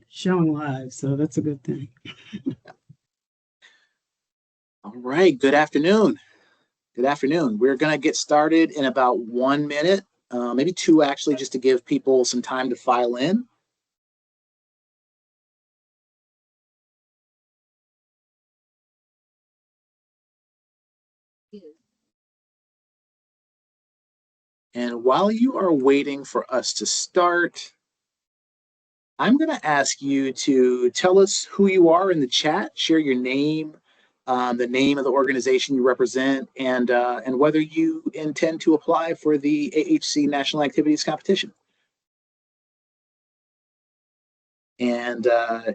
showing live, so that's a good thing. All right, good afternoon. Good afternoon. We're going to get started in about 1 minute, maybe two actually, just to give people some time to file in. And while you are waiting for us to start, I'm going to ask you to tell us who you are in the chat, share your name, the name of the organization you represent, and whether you intend to apply for the AHC National Activities Competition. And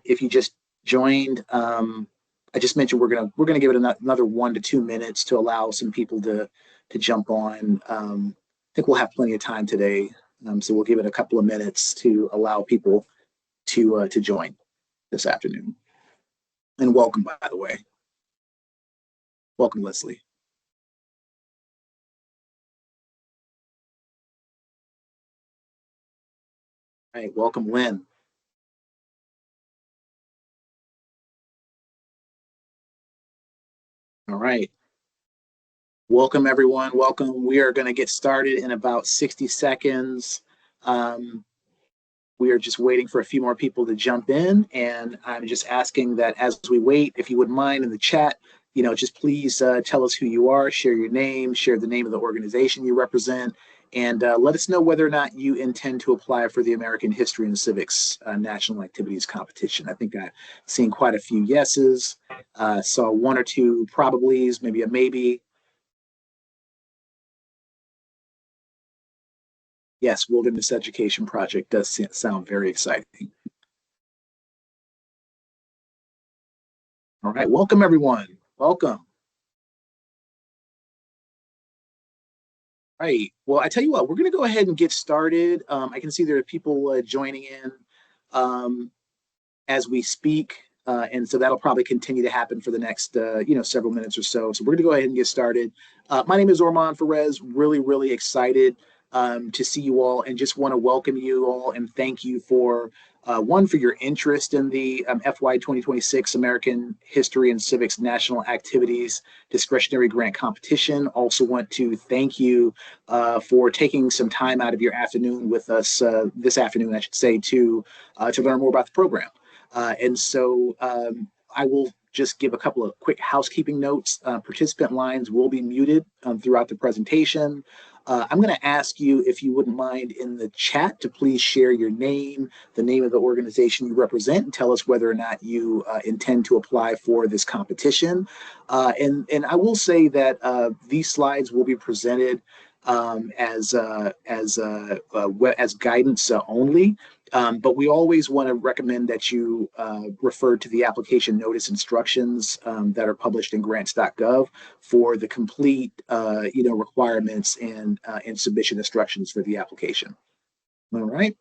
if you just joined, I just mentioned we're gonna give it another 1 to 2 minutes to allow some people to jump on. I think we'll have plenty of time today, so we'll give it a couple of minutes to allow people to join this afternoon. And welcome, by the way. Welcome, Leslie. All right, welcome, Lynn. All right. Welcome, everyone. Welcome. We are going to get started in about 60 seconds. We are just waiting for a few more people to jump in, and I'm just asking that as we wait, if you wouldn't mind in the chat, just please tell us who you are, share your name, share the name of the organization you represent, and let us know whether or not you intend to apply for the American History and Civics National Activities Competition. I think I've seen quite a few yeses, saw one or two probablys, maybe a maybe. Yes, Wilderness Education Project does sound very exciting. All right, welcome everyone. Welcome. All right. Well, I tell you what, we're going to go ahead and get started. I can see there are people joining in as we speak, and so that'll probably continue to happen for the next, several minutes or so. So we're going to go ahead and get started. My name is Orman Ferez. Really, really excited to see you all, and just want to welcome you all and thank you for one, for your interest in the FY 2026 American History and Civics National Activities Discretionary Grant Competition. Also want to thank you for taking some time out of your afternoon with us this afternoon, I should say, to learn more about the program. And so I will just give a couple of quick housekeeping notes. Participant lines will be muted throughout the presentation. I'm going to ask you, if you wouldn't mind, in the chat to please share your name, the name of the organization you represent, and tell us whether or not you intend to apply for this competition. And I will say that these slides will be presented as guidance only. But we always want to recommend that you refer to the application notice instructions that are published in grants.gov for the complete, requirements and submission instructions for the application. All right.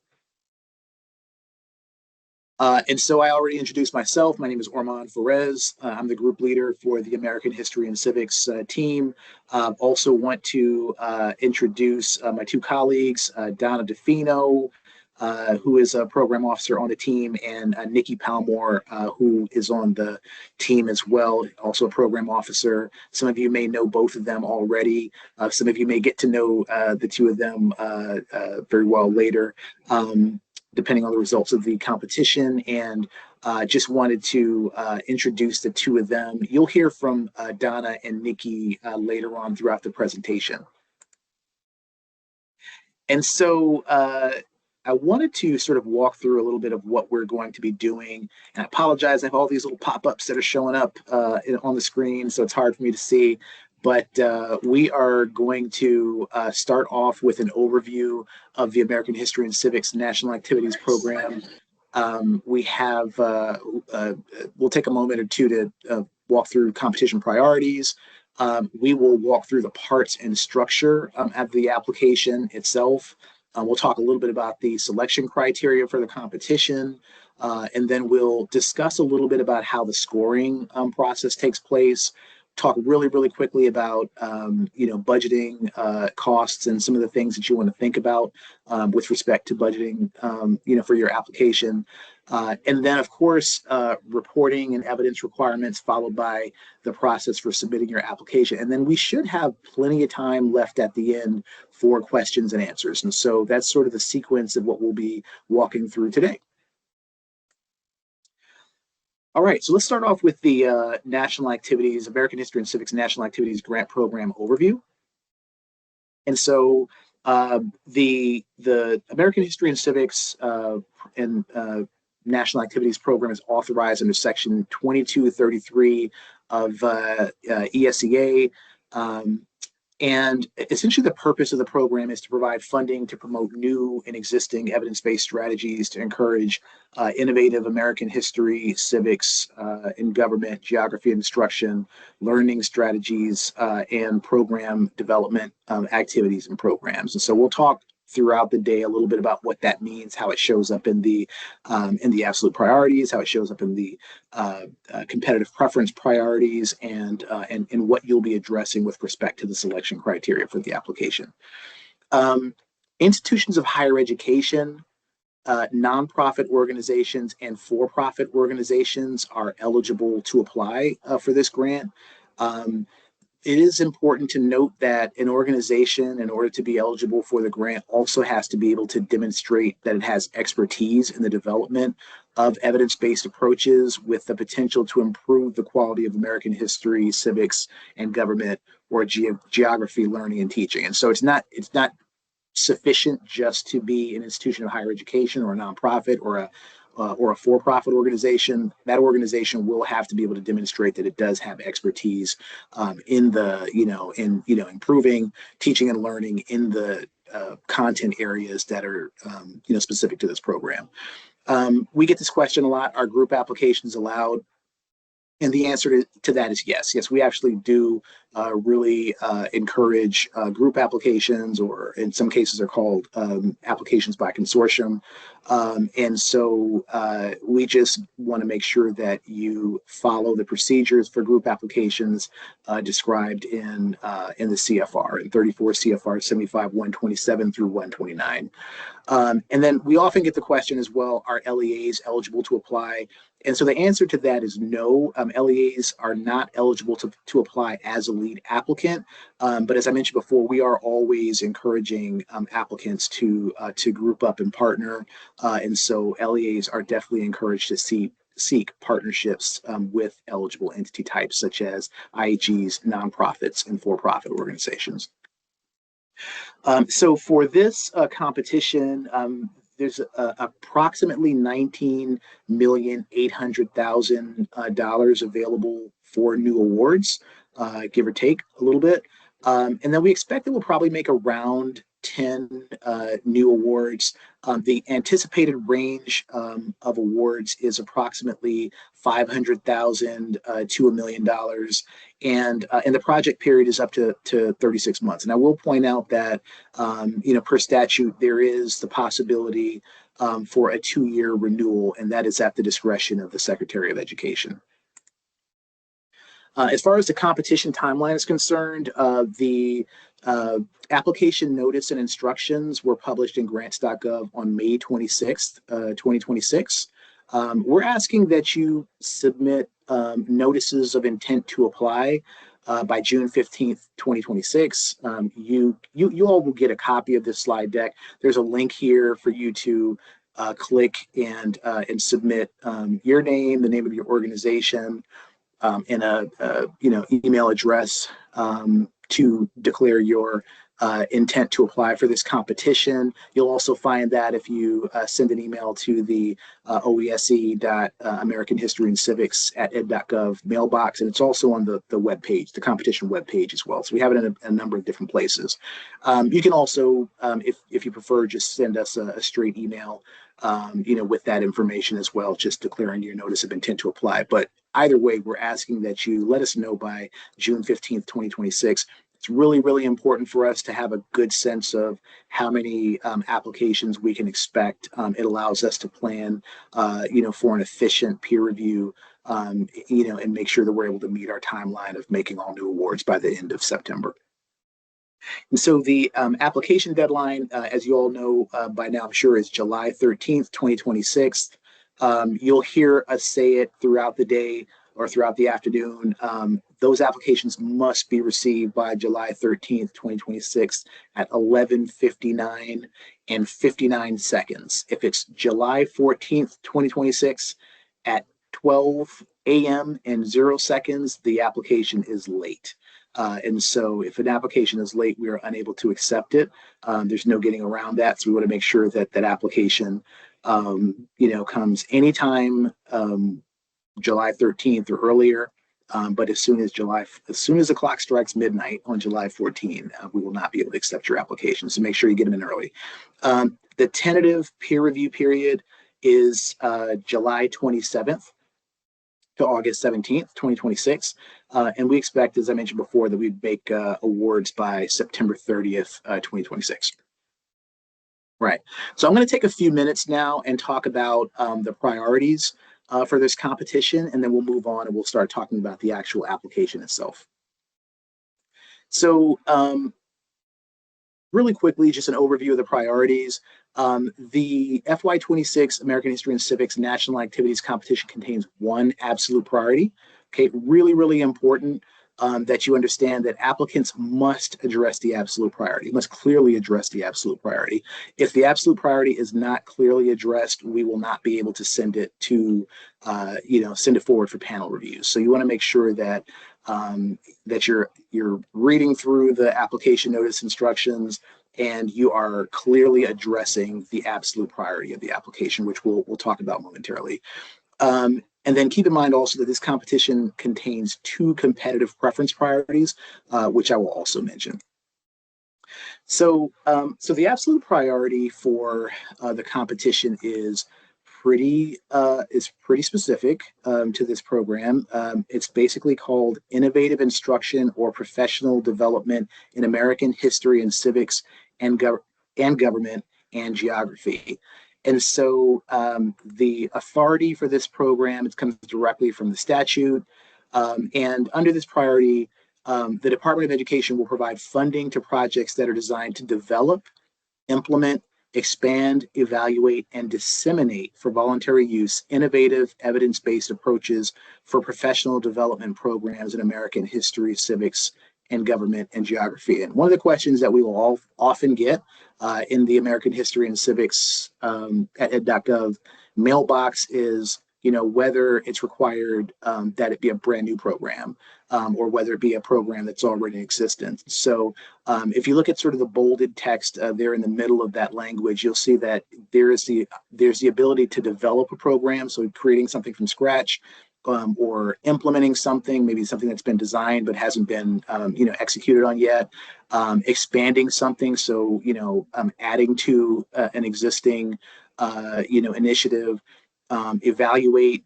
And so I already introduced myself. My name is Orman Ferez. I'm the group leader for the American History and Civics team. Also want to introduce my two colleagues, Donna DeFino, who is a program officer on the team, and Nikki Palmore, who is on the team as well, also a program officer. Some of you may know both of them already. Some of you may get to know the two of them very well later, depending on the results of the competition. And just wanted to introduce the two of them. You'll hear from Donna and Nikki later on throughout the presentation. And so I wanted to sort of walk through a little bit of what we're going to be doing. And I apologize, I have all these little pop-ups that are showing up on the screen, so it's hard for me to see. But we are going to start off with an overview of the American History and Civics National Activities Program. We have, we'll take a moment or two to walk through competition priorities. We will walk through the parts and structure of the application itself. We'll talk a little bit about the selection criteria for the competition, and then we'll discuss a little bit about how the scoring process takes place. Talk really, really quickly about budgeting costs and some of the things that you want to think about with respect to budgeting, for your application. And then, of course, reporting and evidence requirements, followed by the process for submitting your application. And then we should have plenty of time left at the end for questions and answers. And so that's sort of the sequence of what we'll be walking through today. All right, so let's start off with the National Activities, American History and Civics National Activities Grant Program overview. And so the American History and Civics and National Activities Program is authorized under Section 2233 of ESEA. And essentially, the purpose of the program is to provide funding to promote new and existing evidence-based strategies to encourage innovative American history, civics, and government, geography instruction, learning strategies, and program development activities and programs. And so we'll talk throughout the day a little bit about what that means, how it shows up in the absolute priorities, how it shows up in the competitive preference priorities, and what you'll be addressing with respect to the selection criteria for the application. Institutions of higher education, nonprofit organizations, and for-profit organizations are eligible to apply for this grant. It is important to note that an organization, in order to be eligible for the grant, also has to be able to demonstrate that it has expertise in the development of evidence-based approaches with the potential to improve the quality of American history, civics, and government, or geography learning and teaching. And so it's not sufficient just to be an institution of higher education or a nonprofit or a for-profit organization. That organization will have to be able to demonstrate that it does have expertise in improving teaching and learning in the content areas that are specific to this program. We get this question a lot: are group applications allowed? And the answer to that is yes. Yes, we actually do really encourage group applications, or in some cases are called applications by consortium. And so we just want to make sure that you follow the procedures for group applications described in the CFR, in 34 CFR 75-127 through 129. And then we often get the question as well: are LEAs eligible to apply? And so the answer to that is no. LEAs are not eligible to apply as a lead applicant. But as I mentioned before, we are always encouraging applicants to group up and partner. And so LEAs are definitely encouraged to seek partnerships with eligible entity types such as IHGs, nonprofits, and for-profit organizations. So for this competition, there's approximately $19,800,000 available for new awards, give or take a little bit. And then we expect that we'll probably make around 10 new awards. The anticipated range of awards is approximately $500,000 to $1 million. And the project period is up to 36 months. And I will point out that, per statute, there is the possibility for a 2-year renewal, and that is at the discretion of the Secretary of Education. As far as the competition timeline is concerned, the application notice and instructions were published in grants.gov on May 26th, 2026. We're asking that you submit notices of intent to apply by June 15th, 2026. You all will get a copy of this slide deck. There's a link here for you to click and submit your name, the name of your organization, and a email address to declare your intent to apply for this competition. You'll also find that if you send an email to the OESE.American History and Civics @ed.gov mailbox, and it's also on the webpage, the competition webpage as well. So we have it in a number of different places. You can also, if you prefer, just send us a straight email, with that information as well, just declaring your notice of intent to apply. But either way, we're asking that you let us know by June 15th, 2026. It's really, really important for us to have a good sense of how many applications we can expect. It allows us to plan, for an efficient peer review, and make sure that we're able to meet our timeline of making all new awards by the end of September. And so the application deadline, as you all know by now, I'm sure, is July 13th, 2026. You'll hear us say it throughout the day or throughout the afternoon. Those applications must be received by July 13th, 2026 at 11:59 and 59 seconds. If it's July 14th, 2026 at 12 a.m. and 0 seconds, the application is late. And so if an application is late, we are unable to accept it. There's no getting around that. So we want to make sure that that application, comes anytime July 13th or earlier. But as soon as the clock strikes midnight on July 14th, we will not be able to accept your application. So make sure you get them in early. The tentative peer review period is July 27th to August 17th, 2026. And we expect, as I mentioned before, that we'd make awards by September 30th, 2026. Right. So I'm going to take a few minutes now and talk about the priorities for this competition, and then we'll move on and we'll start talking about the actual application itself. So really quickly, just an overview of the priorities. The FY26 American History and Civics National Activities Competition contains one absolute priority. Okay, really, really important that you understand that applicants must address the absolute priority, must clearly address the absolute priority. If the absolute priority is not clearly addressed, we will not be able to send it to, send it forward for panel reviews. So you want to make sure that that you're reading through the application notice instructions and you are clearly addressing the absolute priority of the application, which we'll talk about momentarily. And then keep in mind also that this competition contains two competitive preference priorities, which I will also mention. So the absolute priority for the competition is pretty specific to this program. It's basically called Innovative Instruction or Professional Development in American History and Civics and Government and Geography. And so the authority for this program, it comes directly from the statute. And under this priority, the Department of Education will provide funding to projects that are designed to develop, implement, expand, evaluate, and disseminate for voluntary use innovative evidence-based approaches for professional development programs in American history, civics, and government and geography. And one of the questions that we will all often get in the American History and Civics at ed.gov mailbox is, whether it's required that it be a brand new program or whether it be a program that's already in existence. So if you look at sort of the bolded text there in the middle of that language, you'll see that there's the ability to develop a program, so creating something from scratch, or implementing something, maybe something that's been designed but hasn't been, executed on yet, expanding something, so, adding to an existing, initiative, evaluate,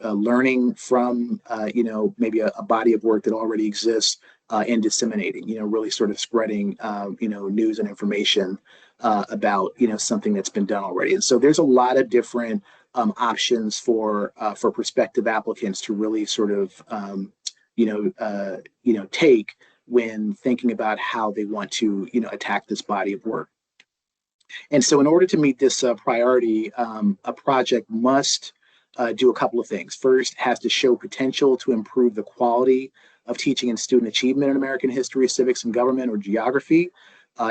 learning from, maybe a body of work that already exists, and disseminating, really sort of spreading, news and information about, something that's been done already. And so there's a lot of different options for prospective applicants to really sort of take when thinking about how they want to attack this body of work. And so in order to meet this priority, a project must do a couple of things. First, it has to show potential to improve the quality of teaching and student achievement in American history, civics, and government or geography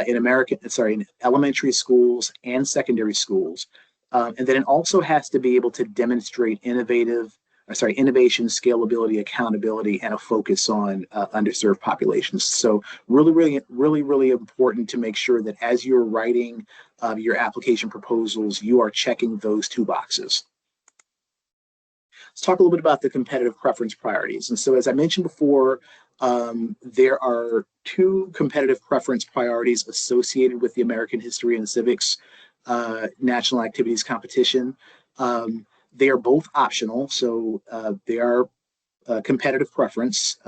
in elementary schools and secondary schools. And then it also has to be able to demonstrate innovation, scalability, accountability, and a focus on underserved populations. So really important to make sure that as you're writing your application proposals, you are checking those two boxes. Let's talk a little bit about the competitive preference priorities. And so as I mentioned before, there are two competitive preference priorities associated with the American History and Civics National Activities Competition. They are both optional, so they are competitive preference.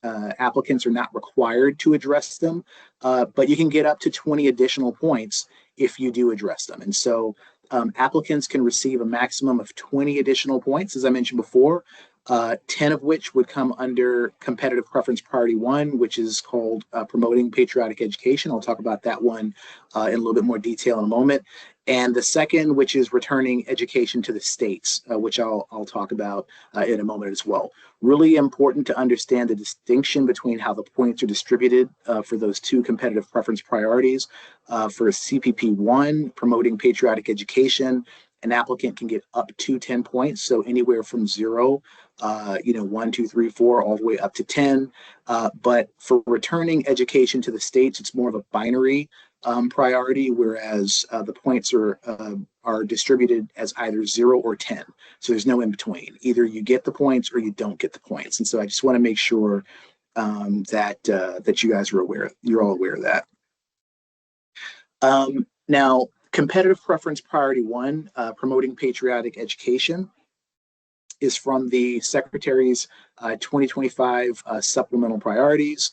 Applicants are not required to address them, but you can get up to 20 additional points if you do address them. And so applicants can receive a maximum of 20 additional points, as I mentioned before, 10 of which would come under competitive preference priority 1, which is called promoting patriotic education. I'll talk about that one in a little bit more detail in a moment. And the second, which is returning education to the states, which I'll talk about in a moment as well. Really important to understand the distinction between how the points are distributed for those two competitive preference priorities. For CPP 1, promoting patriotic education, an applicant can get up to 10 points, so anywhere from 0, 1, 2, 3, 4, all the way up to 10. But for returning education to the states, it's more of a binary priority, whereas the points are distributed as either 0 or 10. So there's no in between. Either you get the points or you don't get the points. And so I just want to make sure that you guys are aware. You're all aware of that. Now, competitive preference priority 1, promoting patriotic education, is from the Secretary's 2025 supplemental priorities.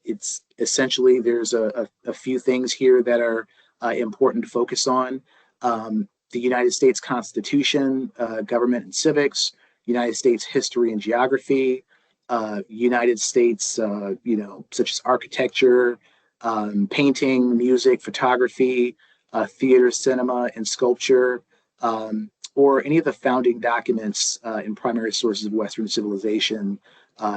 It's essentially, there's a few things here that are important to focus on. The United States Constitution, government and civics, United States history and geography, United States, such as architecture, painting, music, photography, theater, cinema, and sculpture, or any of the founding documents and primary sources of Western civilization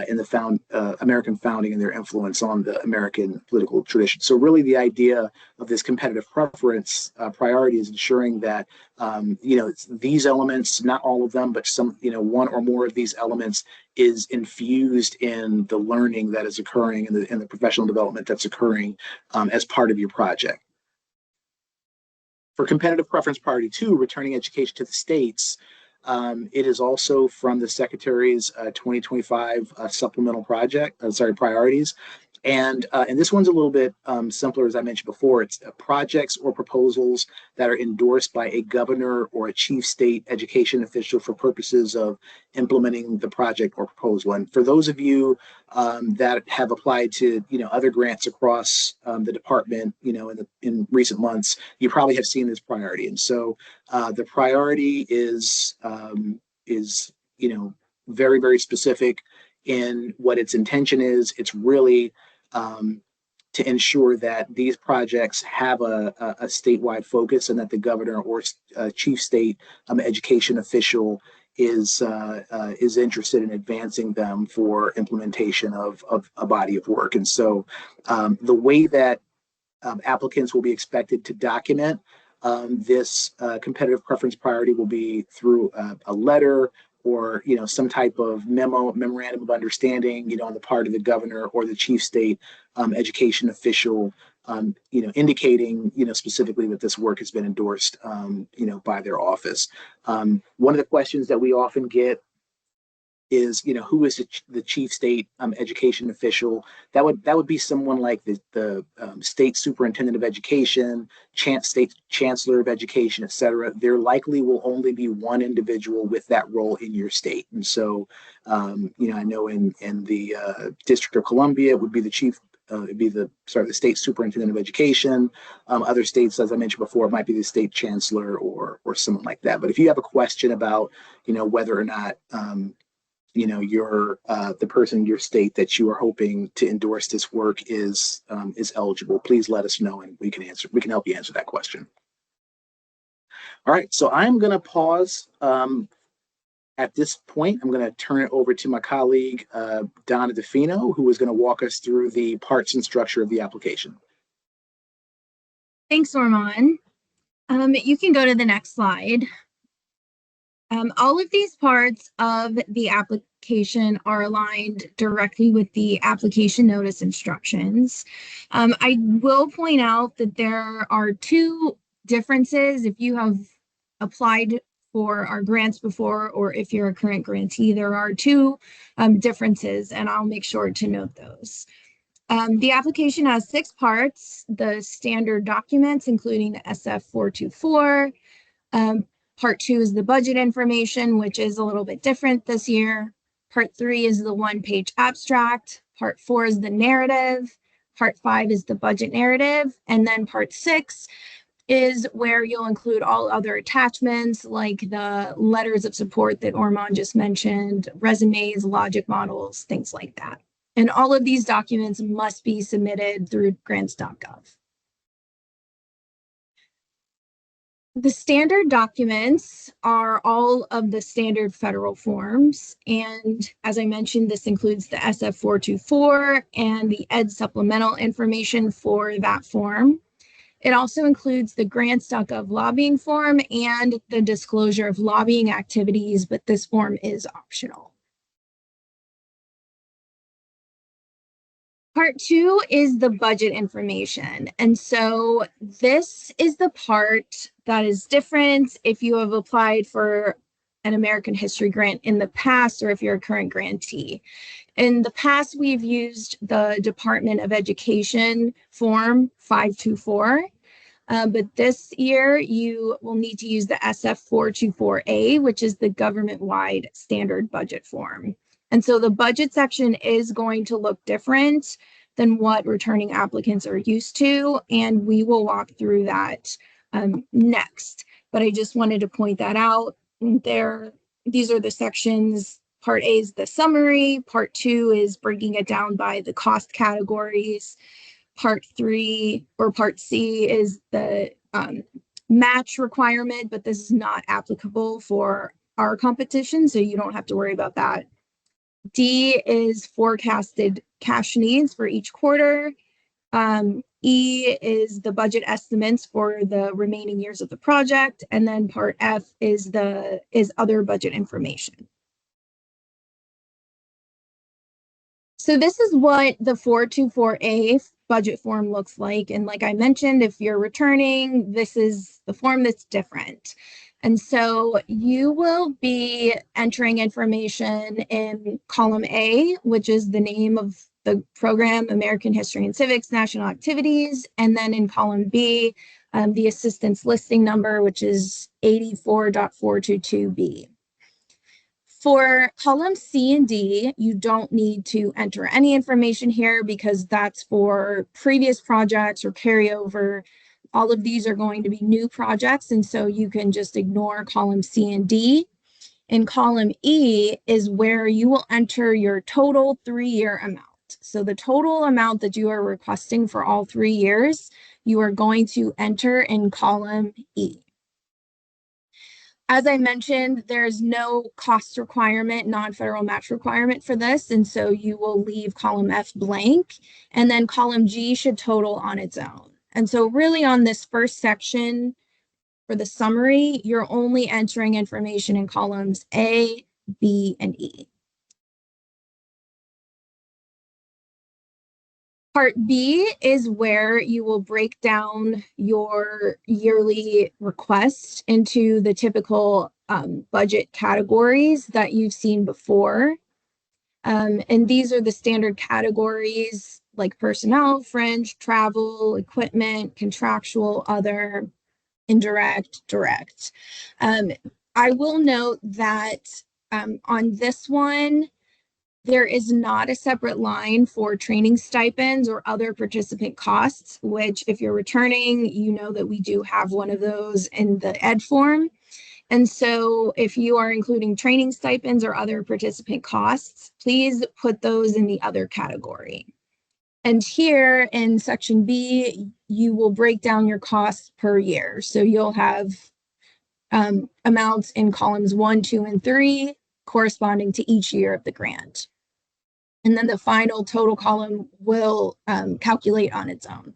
in the American founding and their influence on the American political tradition. So really the idea of this competitive preference priority is ensuring that, these elements, not all of them, but some, one or more of these elements is infused in the learning that is occurring in the professional development that's occurring as part of your project. For competitive preference priority 2, returning education to the states, it is also from the Secretary's 2025 supplemental priorities. And this one's a little bit simpler, as I mentioned before. It's projects or proposals that are endorsed by a governor or a chief state education official for purposes of implementing the project or proposal. And for those of you that have applied to other grants across the department, in recent months, you probably have seen this priority. And so the priority is very, very specific in what its intention is. It's really to ensure that these projects have a statewide focus, and that the governor or chief state education official is interested in advancing them for implementation of a body of work. And so the way that applicants will be expected to document this competitive preference priority will be through a letter, or some type of memorandum of understanding, on the part of the governor or the chief state education official, indicating specifically that this work has been endorsed by their office. One of the questions that we often get is, who is the chief state education official? That would be someone like the state superintendent of education, state chancellor of education, et cetera. There likely will only be one individual with that role in your state. And so, I know in the District of Columbia, it would be the state superintendent of education. Other states, as I mentioned before, it might be the state chancellor or someone like that. But if you have a question about, whether or not you're the person in your state that you are hoping to endorse this work is eligible, please let us know, and we can help you answer that question. All right, so I'm going to pause at this point. I'm going to turn it over to my colleague Donna DeFino, who is going to walk us through the parts and structure of the application. Thanks, Orman. You can go to the next slide. All of these parts of the application are aligned directly with the application notice instructions. I will point out that there are two differences if you have applied for our grants before, or if you're a current grantee. There are two differences, and I'll make sure to note those. The application has 6 parts: the standard documents, including the SF-424. Part 2 is the budget information, which is a little bit different this year. Part 3 is the 1-page abstract. Part 4 is the narrative. Part 5 is the budget narrative. And then Part 6 is where you'll include all other attachments, like the letters of support that Orman just mentioned, resumes, logic models, things like that. And all of these documents must be submitted through grants.gov. The standard documents are all of the standard federal forms. And as I mentioned, this includes the SF-424 and the ED supplemental information for that form. It also includes the grants.gov lobbying form and the disclosure of lobbying activities, but this form is optional. Part 2 is the budget information. And so this is the part that is different if you have applied for an American History grant in the past or if you're a current grantee. In the past, we've used the Department of Education form 524. But this year, you will need to use the SF-424A, which is the government-wide standard budget form. And so the budget section is going to look different than what returning applicants are used to, and we will walk through that next. But I just wanted to point that out. These are the sections. Part A is the summary. Part 2 is breaking it down by the cost categories. Part 3 or Part C is the match requirement, but this is not applicable for our competition, so you don't have to worry about that. D is forecasted cash needs for each quarter. E is the budget estimates for the remaining years of the project, and then Part F is other budget information. So this is what the 424A budget form looks like. And like I mentioned, if you're returning, this is the form that's different. And so you will be entering information in column A, which is the name of the program, American History and Civics, National Activities. And then in column B, the assistance listing number, which is 84.422B. For column C and D, you don't need to enter any information here because that's for previous projects or carryover. All of these are going to be new projects, and so you can just ignore column C and D. And column E is where you will enter your total 3-year amount. So the total amount that you are requesting for all 3 years, you are going to enter in column E. As I mentioned, there's no cost requirement, non-federal match requirement for this, and so you will leave column F blank, and then column G should total on its own. And so really on this first section for the summary, you're only entering information in columns A, B, and E. Part B is where you will break down your yearly request into the typical budget categories that you've seen before. And these are the standard categories like personnel, fringe, travel, equipment, contractual, other, indirect, direct. I will note that on this one, there is not a separate line for training stipends or other participant costs, which if you're returning, you know that we do have one of those in the ED form. And so if you are including training stipends or other participant costs, please put those in the other category. And here in section B, you will break down your costs per year. So you'll have amounts in columns 1, 2, and 3 corresponding to each year of the grant. And then the final total column will calculate on its own.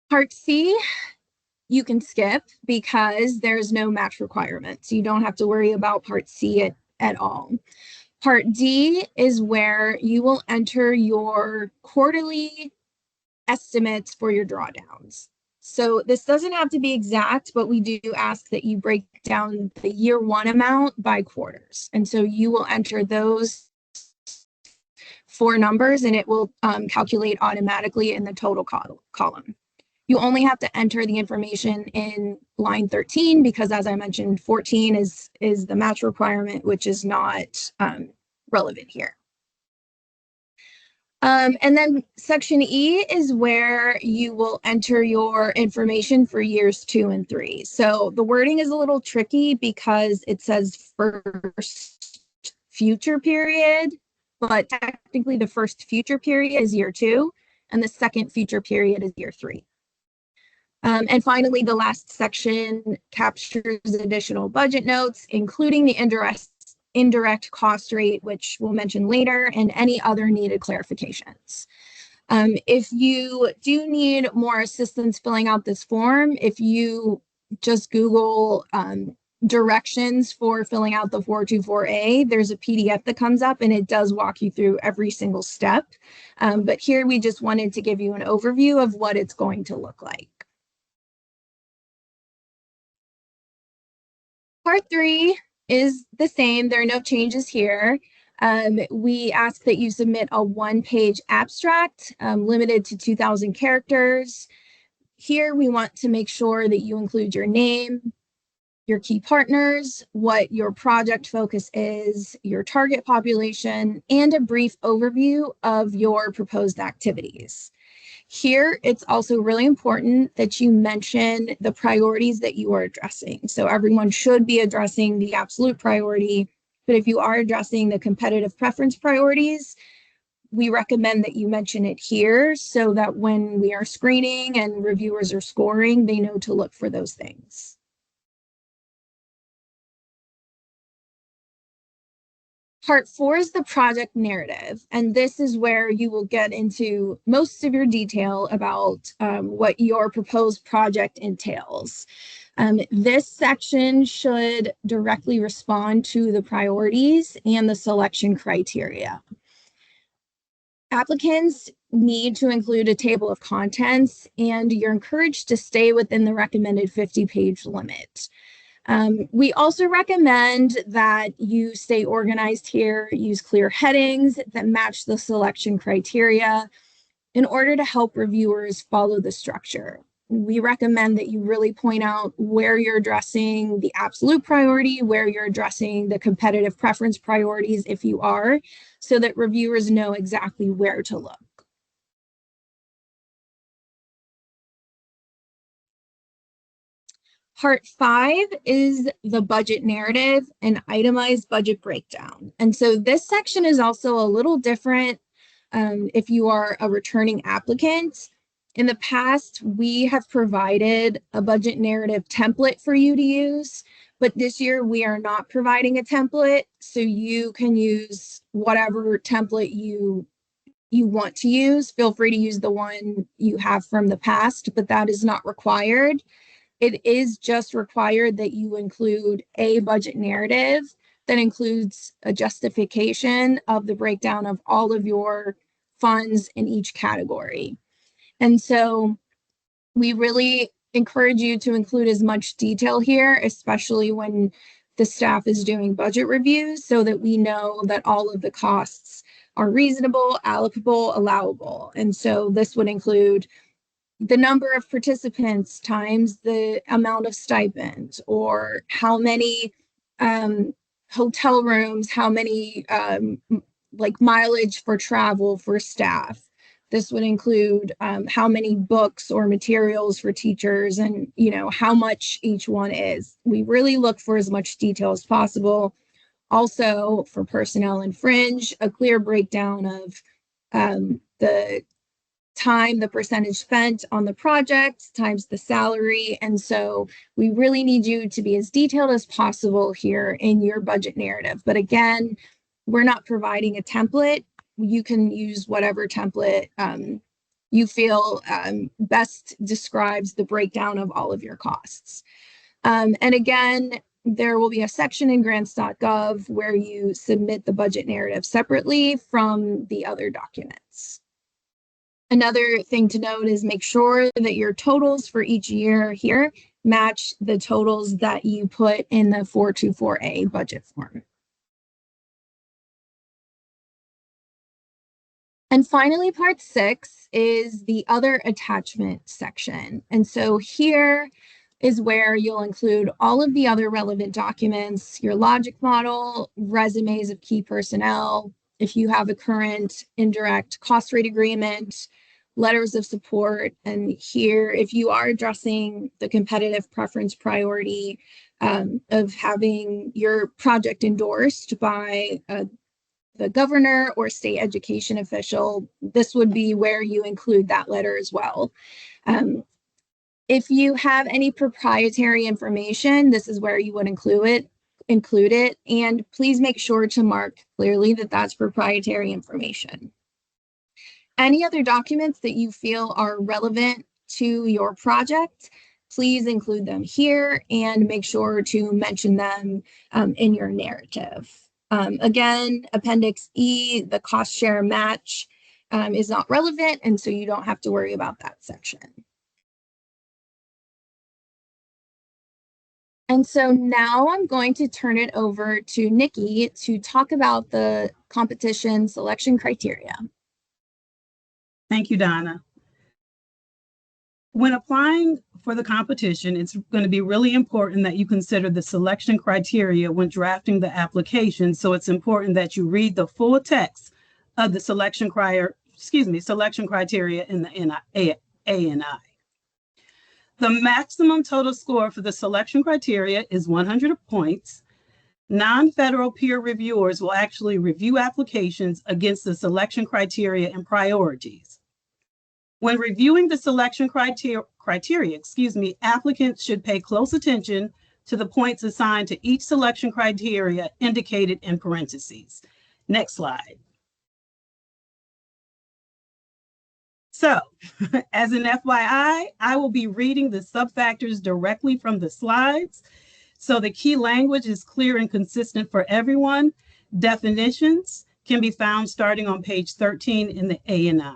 Part C, you can skip because there's no match requirement. So you don't have to worry about Part C at all. Part D is where you will enter your quarterly estimates for your drawdowns. So this doesn't have to be exact, but we do ask that you break down the year 1 amount by quarters. And so you will enter those 4 numbers and it will calculate automatically in the total column. You only have to enter the information in line 13 because as I mentioned, 14 is the match requirement, which is not relevant here. And then section E is where you will enter your information for years 2 and 3. So the wording is a little tricky because it says first future period, but technically the first future period is year 2. and the second future period is year 3. And finally, the last section captures additional budget notes, including the indirect cost rate, which we'll mention later, and any other needed clarifications. If you do need more assistance filling out this form, if you just Google directions for filling out the 424A, there's a PDF that comes up and it does walk you through every single step. But here we just wanted to give you an overview of what it's going to look like. Part 3 is the same. There are no changes here. We ask that you submit a 1-page abstract limited to 2,000 characters. Here we want to make sure that you include your name, your key partners, what your project focus is, your target population, and a brief overview of your proposed activities. Here, it's also really important that you mention the priorities that you are addressing. So everyone should be addressing the absolute priority, but if you are addressing the competitive preference priorities, we recommend that you mention it here so that when we are screening and reviewers are scoring, they know to look for those things. Part 4 is the project narrative, and this is where you will get into most of your detail about what your proposed project entails. This section should directly respond to the priorities and the selection criteria. Applicants need to include a table of contents, and you're encouraged to stay within the recommended 50-page limit. We also recommend that you stay organized here, use clear headings that match the selection criteria in order to help reviewers follow the structure. We recommend that you really point out where you're addressing the absolute priority, where you're addressing the competitive preference priorities if you are, so that reviewers know exactly where to look. Part 5 is the budget narrative and itemized budget breakdown. And so this section is also a little different if you are a returning applicant. In the past, we have provided a budget narrative template for you to use, but this year we are not providing a template, so you can use whatever template you want to use. Feel free to use the one you have from the past, but that is not required. It is just required that you include a budget narrative that includes a justification of the breakdown of all of your funds in each category. And so we really encourage you to include as much detail here, especially when the staff is doing budget reviews, so that we know that all of the costs are reasonable, allocable, allowable. And so this would include the number of participants times the amount of stipends, or how many hotel rooms, how many like mileage for travel for staff. This would include how many books or materials for teachers, and how much each one is. We really look for as much detail as possible. Also, for personnel and fringe, a clear breakdown of the time, the percentage spent on the project times the salary. And so we really need you to be as detailed as possible here in your budget narrative. But again, we're not providing a template. You can use whatever template you feel best describes the breakdown of all of your costs. And again, there will be a section in grants.gov where you submit the budget narrative separately from the other documents. Another thing to note is make sure that your totals for each year here match the totals that you put in the 424A budget form. And finally, part 6 is the other attachment section. And so here is where you'll include all of the other relevant documents, your logic model, resumes of key personnel, if you have a current indirect cost rate agreement, letters of support, and here, if you are addressing the competitive preference priority of having your project endorsed by the governor or state education official, this would be where you include that letter as well. If you have any proprietary information, this is where you would include it, and please make sure to mark clearly that that's proprietary information. Any other documents that you feel are relevant to your project, please include them here and make sure to mention them in your narrative. Again, Appendix E, the cost share match is not relevant, and so you don't have to worry about that section. And so now I'm going to turn it over to Nikki to talk about the competition selection criteria. Thank you, Donna. When applying for the competition, it's going to be really important that you consider the selection criteria when drafting the application. So it's important that you read the full text of the selection criteria in the ANI. The maximum total score for the selection criteria is 100 points. Non-federal peer reviewers will actually review applications against the selection criteria and priorities. When reviewing the selection criteria, applicants should pay close attention to the points assigned to each selection criteria indicated in parentheses. Next slide. So, as an FYI, I will be reading the subfactors directly from the slides, so the key language is clear and consistent for everyone. Definitions can be found starting on page 13 in the ANI.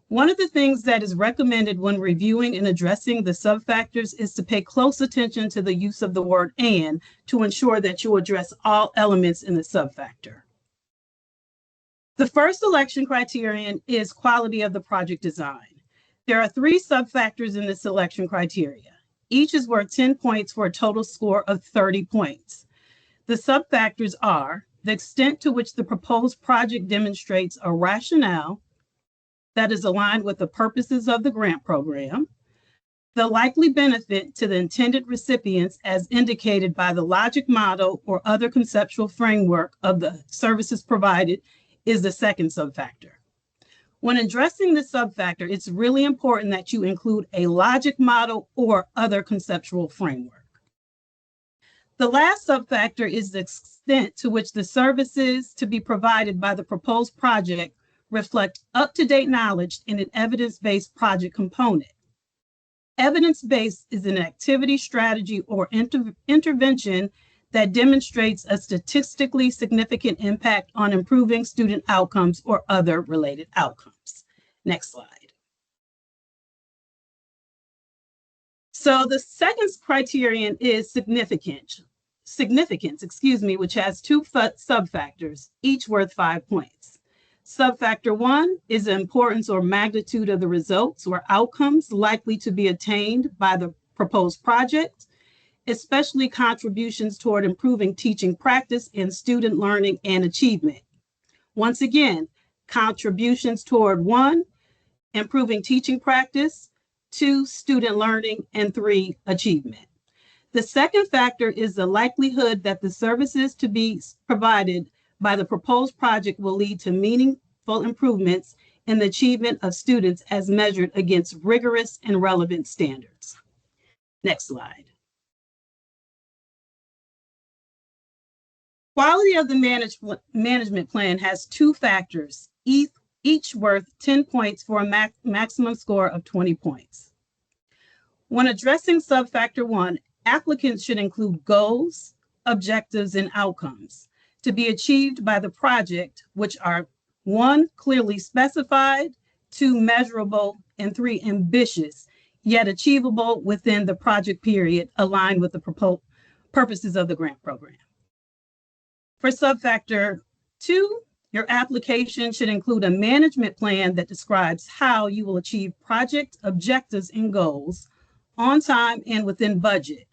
One of the things that is recommended when reviewing and addressing the subfactors is to pay close attention to the use of the word "and" to ensure that you address all elements in the subfactor. The first selection criterion is quality of the project design. There are 3 subfactors in the selection criteria. Each is worth 10 points for a total score of 30 points. The subfactors are the extent to which the proposed project demonstrates a rationale that is aligned with the purposes of the grant program, the likely benefit to the intended recipients as indicated by the logic model or other conceptual framework of the services provided is the second subfactor. When addressing the subfactor, it's really important that you include a logic model or other conceptual framework. The last subfactor is the extent to which the services to be provided by the proposed project reflect up-to-date knowledge in an evidence-based project component. Evidence-based is an activity, strategy, or intervention that demonstrates a statistically significant impact on improving student outcomes or other related outcomes. Next slide. So the second criterion is significance, which has 2 subfactors, each worth 5 points. Subfactor 1 is the importance or magnitude of the results or outcomes likely to be attained by the proposed project, especially contributions toward improving teaching practice and student learning and achievement. Once again, contributions toward 1, improving teaching practice, 2, student learning, and 3, achievement. The second factor is the likelihood that the services to be provided by the proposed project will lead to meaningful improvements in the achievement of students as measured against rigorous and relevant standards. Next slide. Quality of the management plan has 2 factors, each worth 10 points for a maximum score of 20 points. When addressing subfactor 1, applicants should include goals, objectives, and outcomes to be achieved by the project, which are 1, clearly specified, 2, measurable, and 3, ambitious, yet achievable within the project period aligned with the purposes of the grant program. For subfactor 2, your application should include a management plan that describes how you will achieve project objectives and goals on time and within budget,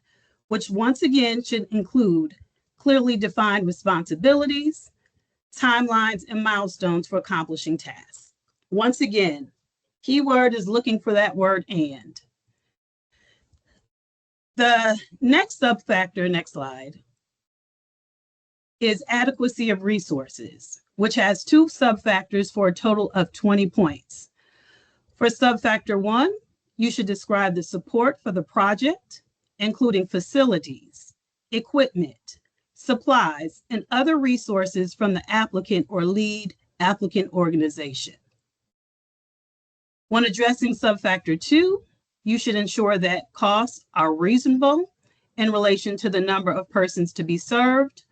which once again should include clearly defined responsibilities, timelines, and milestones for accomplishing tasks. Once again, keyword is looking for that word "and." The next subfactor, next slide, is adequacy of resources, which has 2 subfactors for a total of 20 points. For subfactor 1, you should describe the support for the project, including facilities, equipment, supplies, and other resources from the applicant or lead applicant organization. When addressing subfactor 2, you should ensure that costs are reasonable in relation to the number of persons to be served,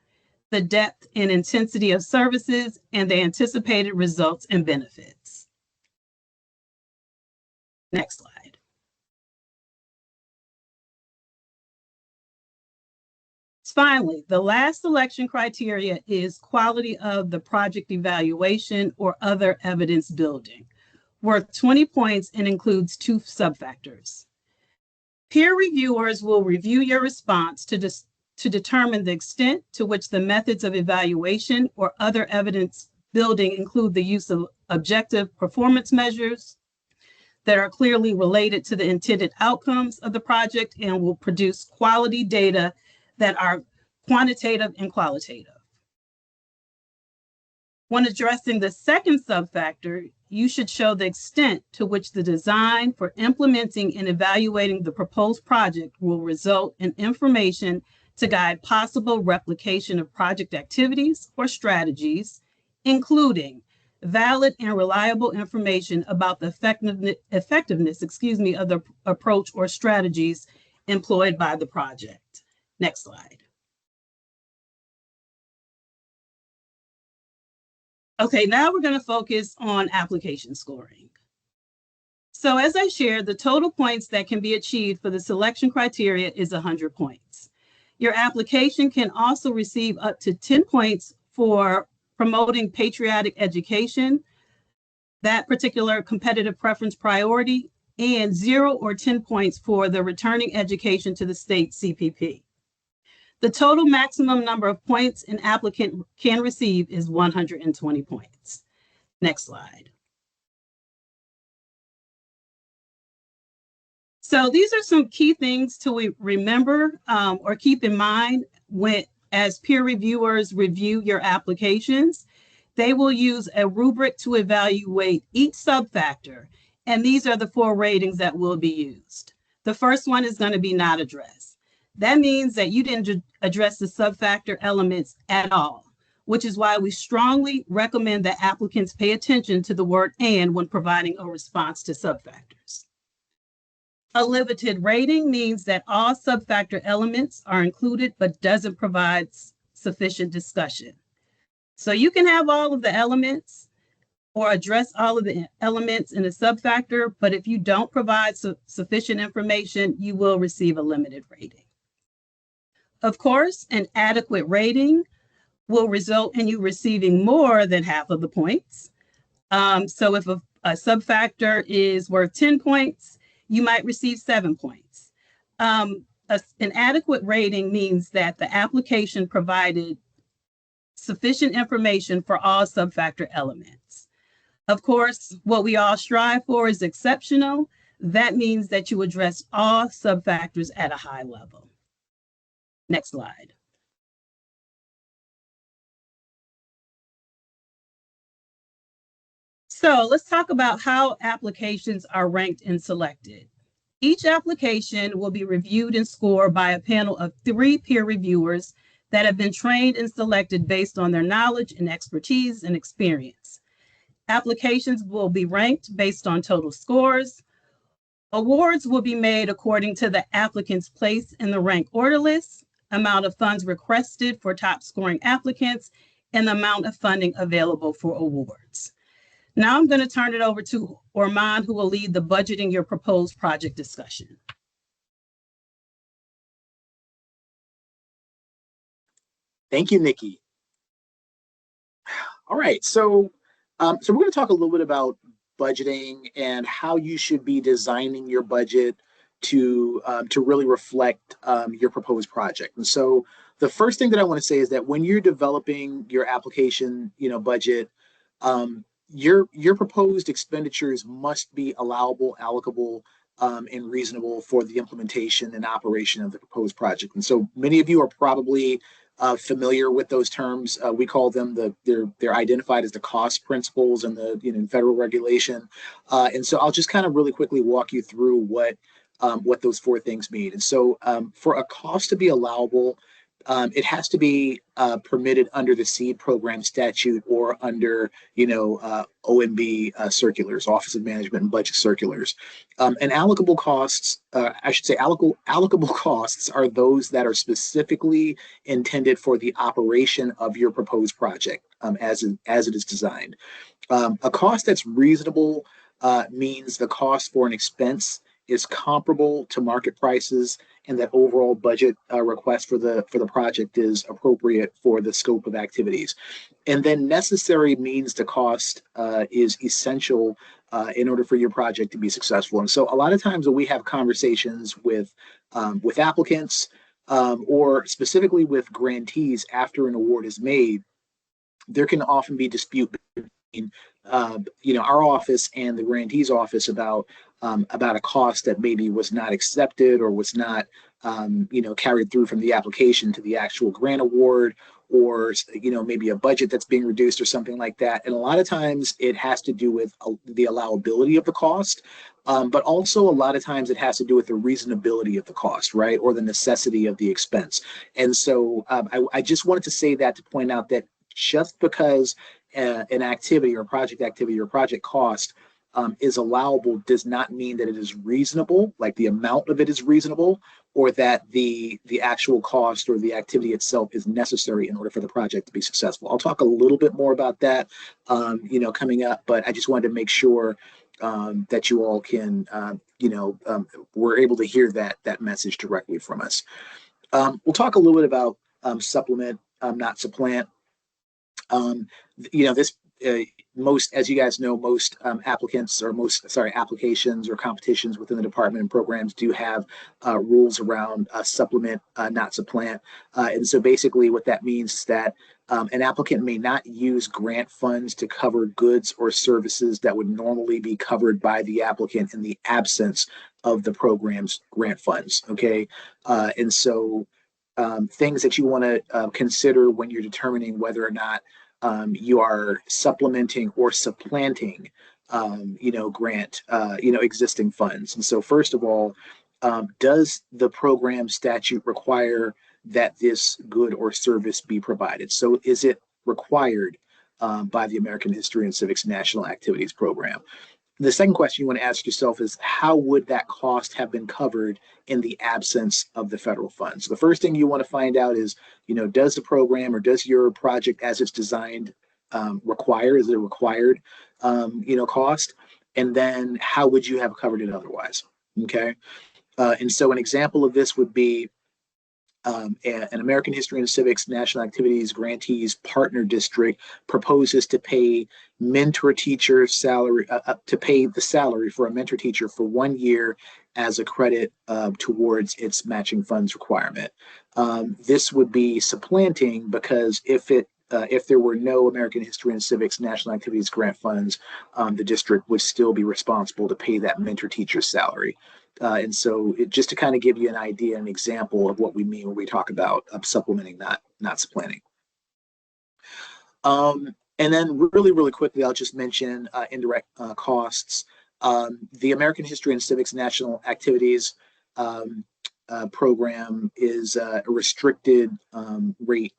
the depth and intensity of services, and the anticipated results and benefits. Next slide. Finally, the last selection criteria is quality of the project evaluation or other evidence building, worth 20 points and includes 2 subfactors. Peer reviewers will review your response to determine the extent to which the methods of evaluation or other evidence building include the use of objective performance measures that are clearly related to the intended outcomes of the project and will produce quality data that are quantitative and qualitative. When addressing the second subfactor, you should show the extent to which the design for implementing and evaluating the proposed project will result in information to guide possible replication of project activities or strategies, including valid and reliable information about the effectiveness of the approach or strategies employed by the project. Next slide. Okay, now we're going to focus on application scoring. So as I shared, the total points that can be achieved for the selection criteria is 100 points. Your application can also receive up to 10 points for promoting patriotic education, that particular competitive preference priority, and 0 or 10 points for the returning education to the state CPP. The total maximum number of points an applicant can receive is 120 points. Next slide. So these are some key things to remember or keep in mind as peer reviewers review your applications. They will use a rubric to evaluate each subfactor, and these are the 4 ratings that will be used. The first one is going to be not addressed. That means that you didn't address the subfactor elements at all, which is why we strongly recommend that applicants pay attention to the word "and" when providing a response to subfactors. A limited rating means that all subfactor elements are included but doesn't provide sufficient discussion. So you can have all of the elements or address all of the elements in a subfactor, but if you don't provide sufficient information, you will receive a limited rating. Of course, an adequate rating will result in you receiving more than half of the points. So if a subfactor is worth 10 points, you might receive 7 points. An adequate rating means that the application provided sufficient information for all subfactor elements. Of course, what we all strive for is exceptional. That means that you address all subfactors at a high level. Next slide. So let's talk about how applications are ranked and selected. Each application will be reviewed and scored by a panel of 3 peer reviewers that have been trained and selected based on their knowledge and expertise and experience. Applications will be ranked based on total scores. Awards will be made according to the applicant's place in the rank order list, amount of funds requested for top scoring applicants, and the amount of funding available for awards. Now I'm going to turn it over to Orman, who will lead the budgeting your proposed project discussion. Thank you, Nikki. All right, so we're going to talk a little bit about budgeting and how you should be designing your budget to really reflect your proposed project. And so the first thing that I want to say is that when you're developing your application, budget, your proposed expenditures must be allowable, allocable, and reasonable for the implementation and operation of the proposed project. And so many of you are probably familiar with those terms. We call them they're identified as the cost principles in the federal regulation. And so I'll just kind of really quickly walk you through what those four things mean. And so for a cost to be allowable, it has to be permitted under the seed program statute or under, OMB circulars, Office of Management and Budget circulars. And allocable costs, allocable costs are those that are specifically intended for the operation of your proposed project as it is designed. A cost that's reasonable means the cost for an expense is comparable to market prices and that overall budget request for the project is appropriate for the scope of activities. And then necessary means the cost is essential in order for your project to be successful. And so a lot of times when we have conversations with applicants or specifically with grantees after an award is made, there can often be dispute between our office and the grantee's office about a cost that maybe was not accepted or was not carried through from the application to the actual grant award, or maybe a budget that's being reduced or something like that. And a lot of times it has to do with the allowability of the cost, but also a lot of times it has to do with the reasonability of the cost, right, or the necessity of the expense. And so I just wanted to say that to point out that just because an activity or a project activity or project cost is allowable does not mean that it is reasonable, like the amount of it is reasonable, or that the actual cost or the activity itself is necessary in order for the project to be successful. I'll talk a little bit more about that, coming up, but I just wanted to make sure that you all can, we're able to hear that message directly from us. We'll talk a little bit about supplement, not supplant. This most, as you guys know, most applications or competitions within the department and programs do have rules around supplement, not supplant. And so basically what that means is that an applicant may not use grant funds to cover goods or services that would normally be covered by the applicant in the absence of the program's grant funds. Okay. And so things that you want to consider when you're determining whether or not you are supplementing or supplanting, grant, existing funds. And so first of all, does the program statute require that this good or service be provided? So is it required by the American History and Civics National Activities Program? The second question you want to ask yourself is, how would that cost have been covered in the absence of the federal funds? So the first thing you want to find out is, does the program or does your project as it's designed require, is it a required, cost? And then how would you have covered it otherwise? Okay. And so an example of this would be an American History and Civics National Activities Grantees Partner District proposes to pay mentor teacher salary, to pay the salary for a mentor teacher for 1 year as a credit towards its matching funds requirement. This would be supplanting, because if there were no American History and Civics National Activities grant funds, the district would still be responsible to pay that mentor teacher's salary. And so just to kind of give you an idea, an example of what we mean when we talk about supplementing, not supplanting. And then really quickly, I'll just mention indirect costs. The American History and Civics National Activities program is a restricted rate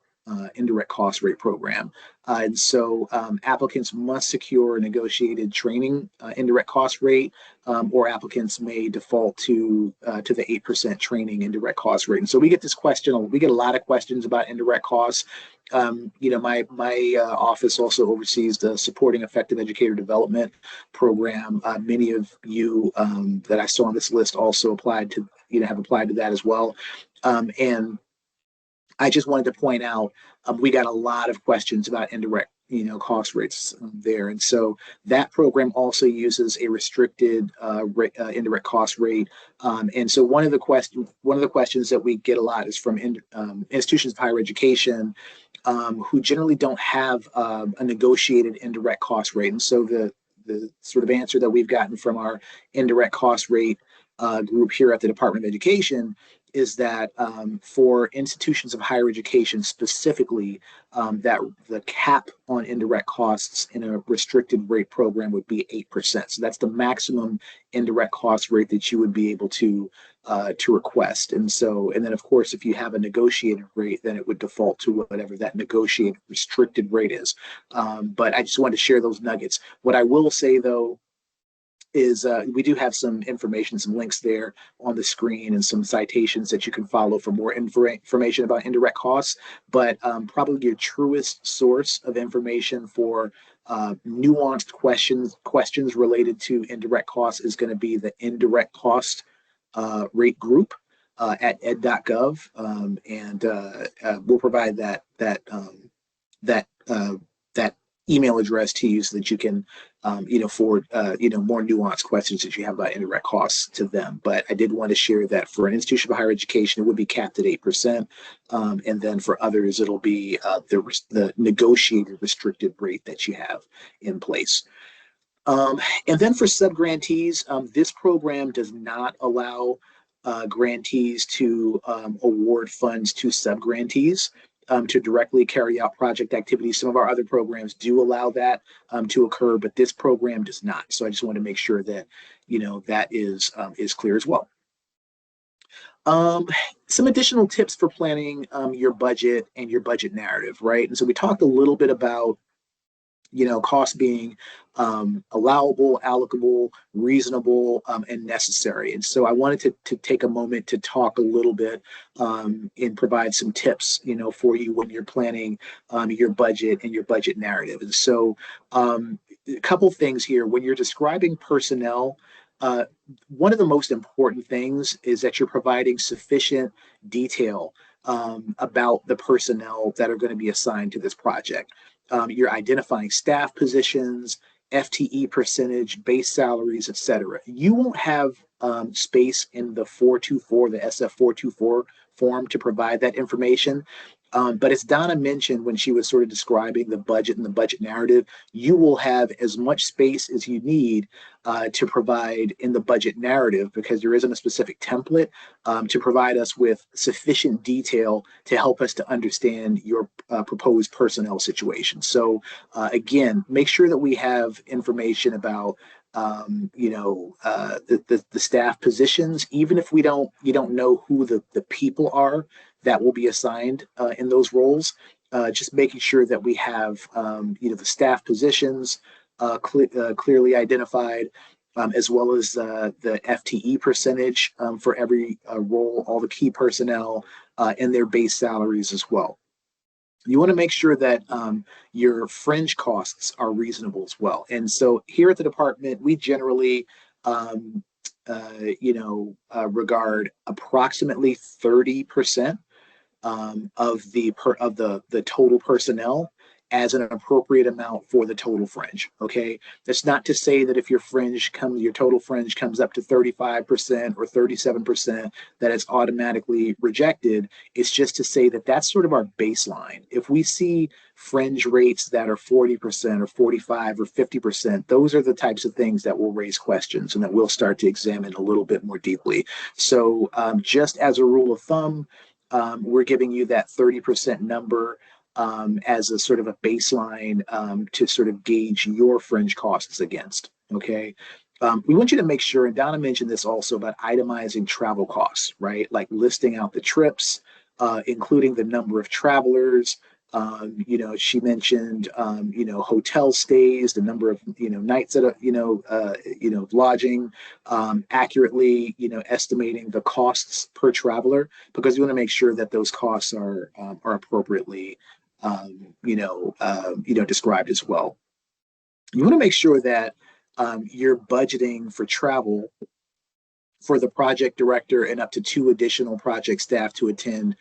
indirect cost rate program. And so applicants must secure a negotiated training indirect cost rate, or applicants may default to the 8% training indirect cost rate. And so we get this question, we get a lot of questions about indirect costs. My office also oversees the Supporting Effective Educator Development Program. Many of you that I saw on this list also applied to, have applied to that as well. And I just wanted to point out, we got a lot of questions about indirect, cost rates there. And so that program also uses a restricted indirect cost rate. And so one of the questions that we get a lot is from institutions of higher education who generally don't have a negotiated indirect cost rate. And so the sort of answer that we've gotten from our indirect cost rate group here at the Department of Education is that for institutions of higher education specifically, that the cap on indirect costs in a restricted rate program would be 8%. So that's the maximum indirect cost rate that you would be able to request. And then of course, if you have a negotiated rate, then it would default to whatever that negotiated restricted rate is. But I just wanted to share those nuggets. What I will say though, is we do have some information, some links there on the screen and some citations that you can follow for more information about indirect costs. But probably your truest source of information for nuanced questions related to indirect costs is going to be the indirect cost rate group at ed.gov. And we'll provide that email address to you so that you can, forward, more nuanced questions that you have about indirect costs to them. But I did want to share that for an institution of higher education, it would be capped at 8%. And then for others, it'll be the negotiated restricted rate that you have in place. And then for subgrantees, this program does not allow grantees to award funds to subgrantees. To directly carry out project activities. Some of our other programs do allow that to occur, but this program does not. So I just want to make sure that, that is clear as well. Some additional tips for planning your budget and your budget narrative, right? And so we talked a little bit about cost being allowable, allocable, reasonable, and necessary. And so I wanted to take a moment to talk a little bit and provide some tips, for you when you're planning your budget and your budget narrative. And so a couple things here. When you're describing personnel, one of the most important things is that you're providing sufficient detail about the personnel that are going to be assigned to this project. You're identifying staff positions, FTE percentage, base salaries, etc. You won't have space in the 424, the SF-424 form to provide that information. But as Donna mentioned when she was sort of describing the budget and the budget narrative, you will have as much space as you need to provide in the budget narrative, because there isn't a specific template to provide us with sufficient detail to help us to understand your proposed personnel situation. So again, make sure that we have information about the staff positions, even if you don't know who the people are that will be assigned in those roles. Just making sure that we have the staff positions clearly identified, as well as the FTE percentage for every role, all the key personnel, and their base salaries as well. You want to make sure that your fringe costs are reasonable as well. And so here at the department, we generally regard approximately 30% of the total personnel as an appropriate amount for the total fringe. Okay, that's not to say that if your total fringe comes up to 35% or 37%, that it's automatically rejected. It's just to say that that's sort of our baseline. If we see fringe rates that are 40% or 45 or 50%, those are the types of things that will raise questions and that we'll start to examine a little bit more deeply. So just as a rule of thumb, we're giving you that 30% number as a sort of a baseline to sort of gauge your fringe costs against. Okay. We want you to make sure, and Donna mentioned this also, about itemizing travel costs, right? Like listing out the trips, including the number of travelers. She mentioned, hotel stays, the number of, nights at lodging, accurately, estimating the costs per traveler, because you want to make sure that those costs are appropriately, described as well. You want to make sure that you're budgeting for travel for the project director and up to 2 additional project staff to attend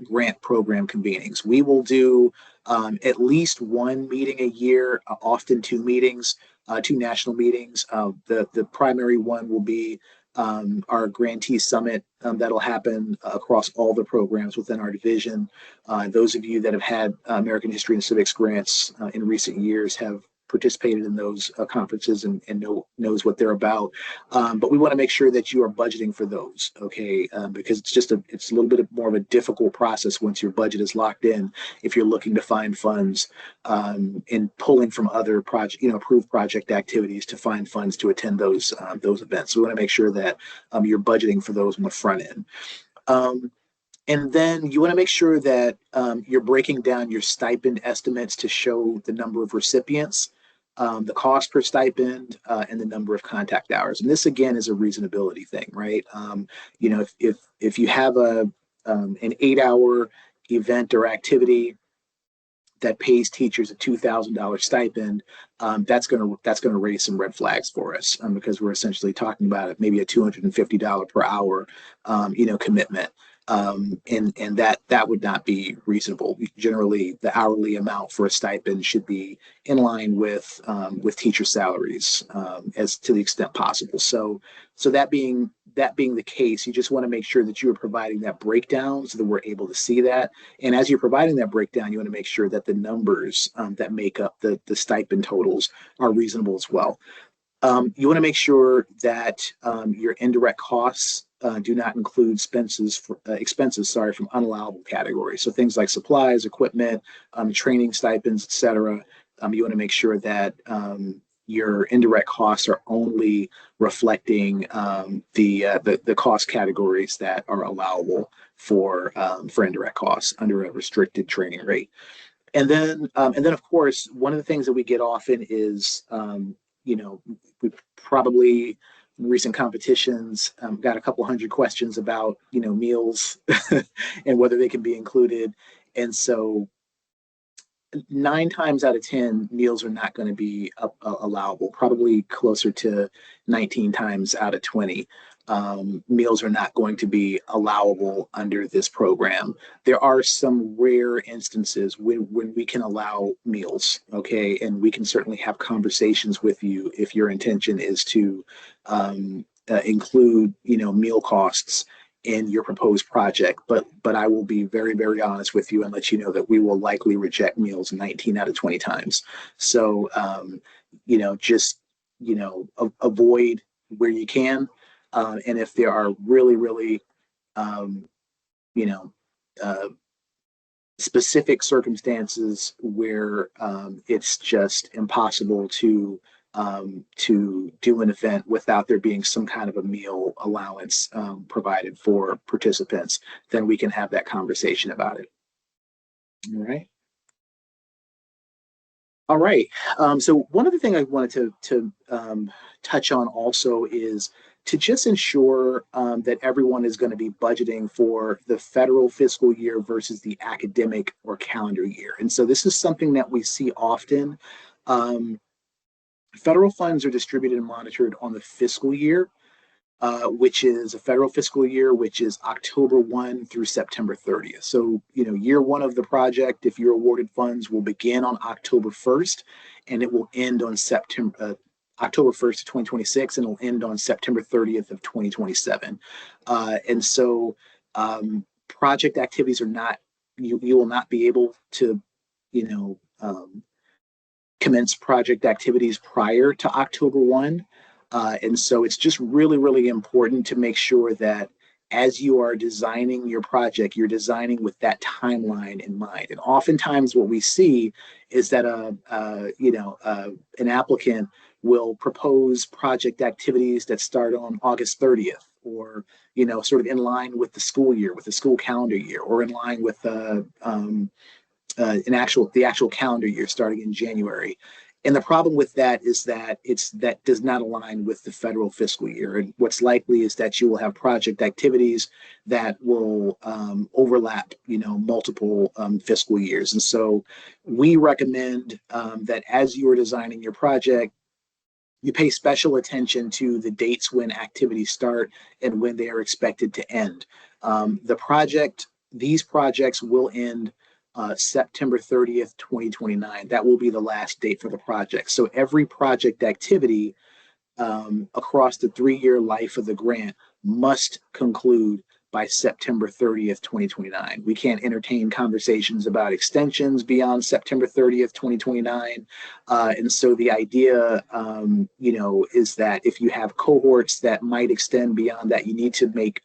grant program convenings. We will do at least 1 meeting a year, often 2 meetings, 2 national meetings. The primary one will be our grantee summit that'll happen across all the programs within our division. Those of you that have had American History and Civics grants in recent years have participated in those conferences and knows what they're about. But we want to make sure that you are budgeting for those, okay? Because it's a little bit more of a difficult process once your budget is locked in. If you're looking to find funds and pulling from other project, approved project activities to find funds to attend those events. So we want to make sure that you're budgeting for those on the front end. And then you want to make sure that you're breaking down your stipend estimates to show the number of recipients, the cost per stipend, and the number of contact hours. And this again is a reasonability thing, right? If you have an 8-hour event or activity that pays teachers a $2,000 stipend, that's going to raise some red flags for us because we're essentially talking about maybe a $250 per hour, commitment. And that would not be reasonable. Generally, the hourly amount for a stipend should be in line with teacher salaries as to the extent possible. So that being the case, you just want to make sure that you are providing that breakdown so that we're able to see that. And as you're providing that breakdown, you want to make sure that the numbers that make up the stipend totals are reasonable as well. You want to make sure that your indirect costs do not include expenses from unallowable categories. So things like supplies, equipment, training stipends, etc. You want to make sure that your indirect costs are only reflecting the cost categories that are allowable for indirect costs under a restricted training rate. And then of course, one of the things that we get often is we probably in recent competitions got a couple hundred questions about meals and whether they can be included. And so 9 times out of 10 meals are not going to be allowable, probably closer to 19 times out of 20. Meals are not going to be allowable under this program. There are some rare instances when we can allow meals, okay? And we can certainly have conversations with you if your intention is to include, meal costs in your proposed project. But I will be very, very honest with you and let you know that we will likely reject meals 19 out of 20 times. So, avoid where you can. And if there are really, really, specific circumstances where it's just impossible to do an event without there being some kind of a meal allowance provided for participants, then we can have that conversation about it. All right. So one other thing I wanted to touch on also is to just ensure that everyone is going to be budgeting for the federal fiscal year versus the academic or calendar year. And so this is something that we see often. Federal funds are distributed and monitored on the fiscal year, which is a federal fiscal year, which is October 1 through September 30th. So, year one of the project, if you're awarded funds, will begin on October 1st, and it will end on October 1st of 2026, and it'll end on September 30th of 2027. And so project activities are not, you will not be able to, commence project activities prior to October 1. And so it's just really, really important to make sure that as you are designing your project, you're designing with that timeline in mind. And oftentimes what we see is that an applicant will propose project activities that start on August 30th, or sort of in line with the school year, with the school calendar year, or in line with the actual calendar year starting in January. And the problem with that is that that does not align with the federal fiscal year. And what's likely is that you will have project activities that will overlap, multiple fiscal years. And so we recommend that as you are designing your project, you pay special attention to the dates when activities start and when they are expected to end. These projects will end September 30th, 2029. That will be the last date for the project. So every project activity across the 3-year life of the grant must conclude by September 30th, 2029. We can't entertain conversations about extensions beyond September 30th, 2029. And so the idea, is that if you have cohorts that might extend beyond that, you need to make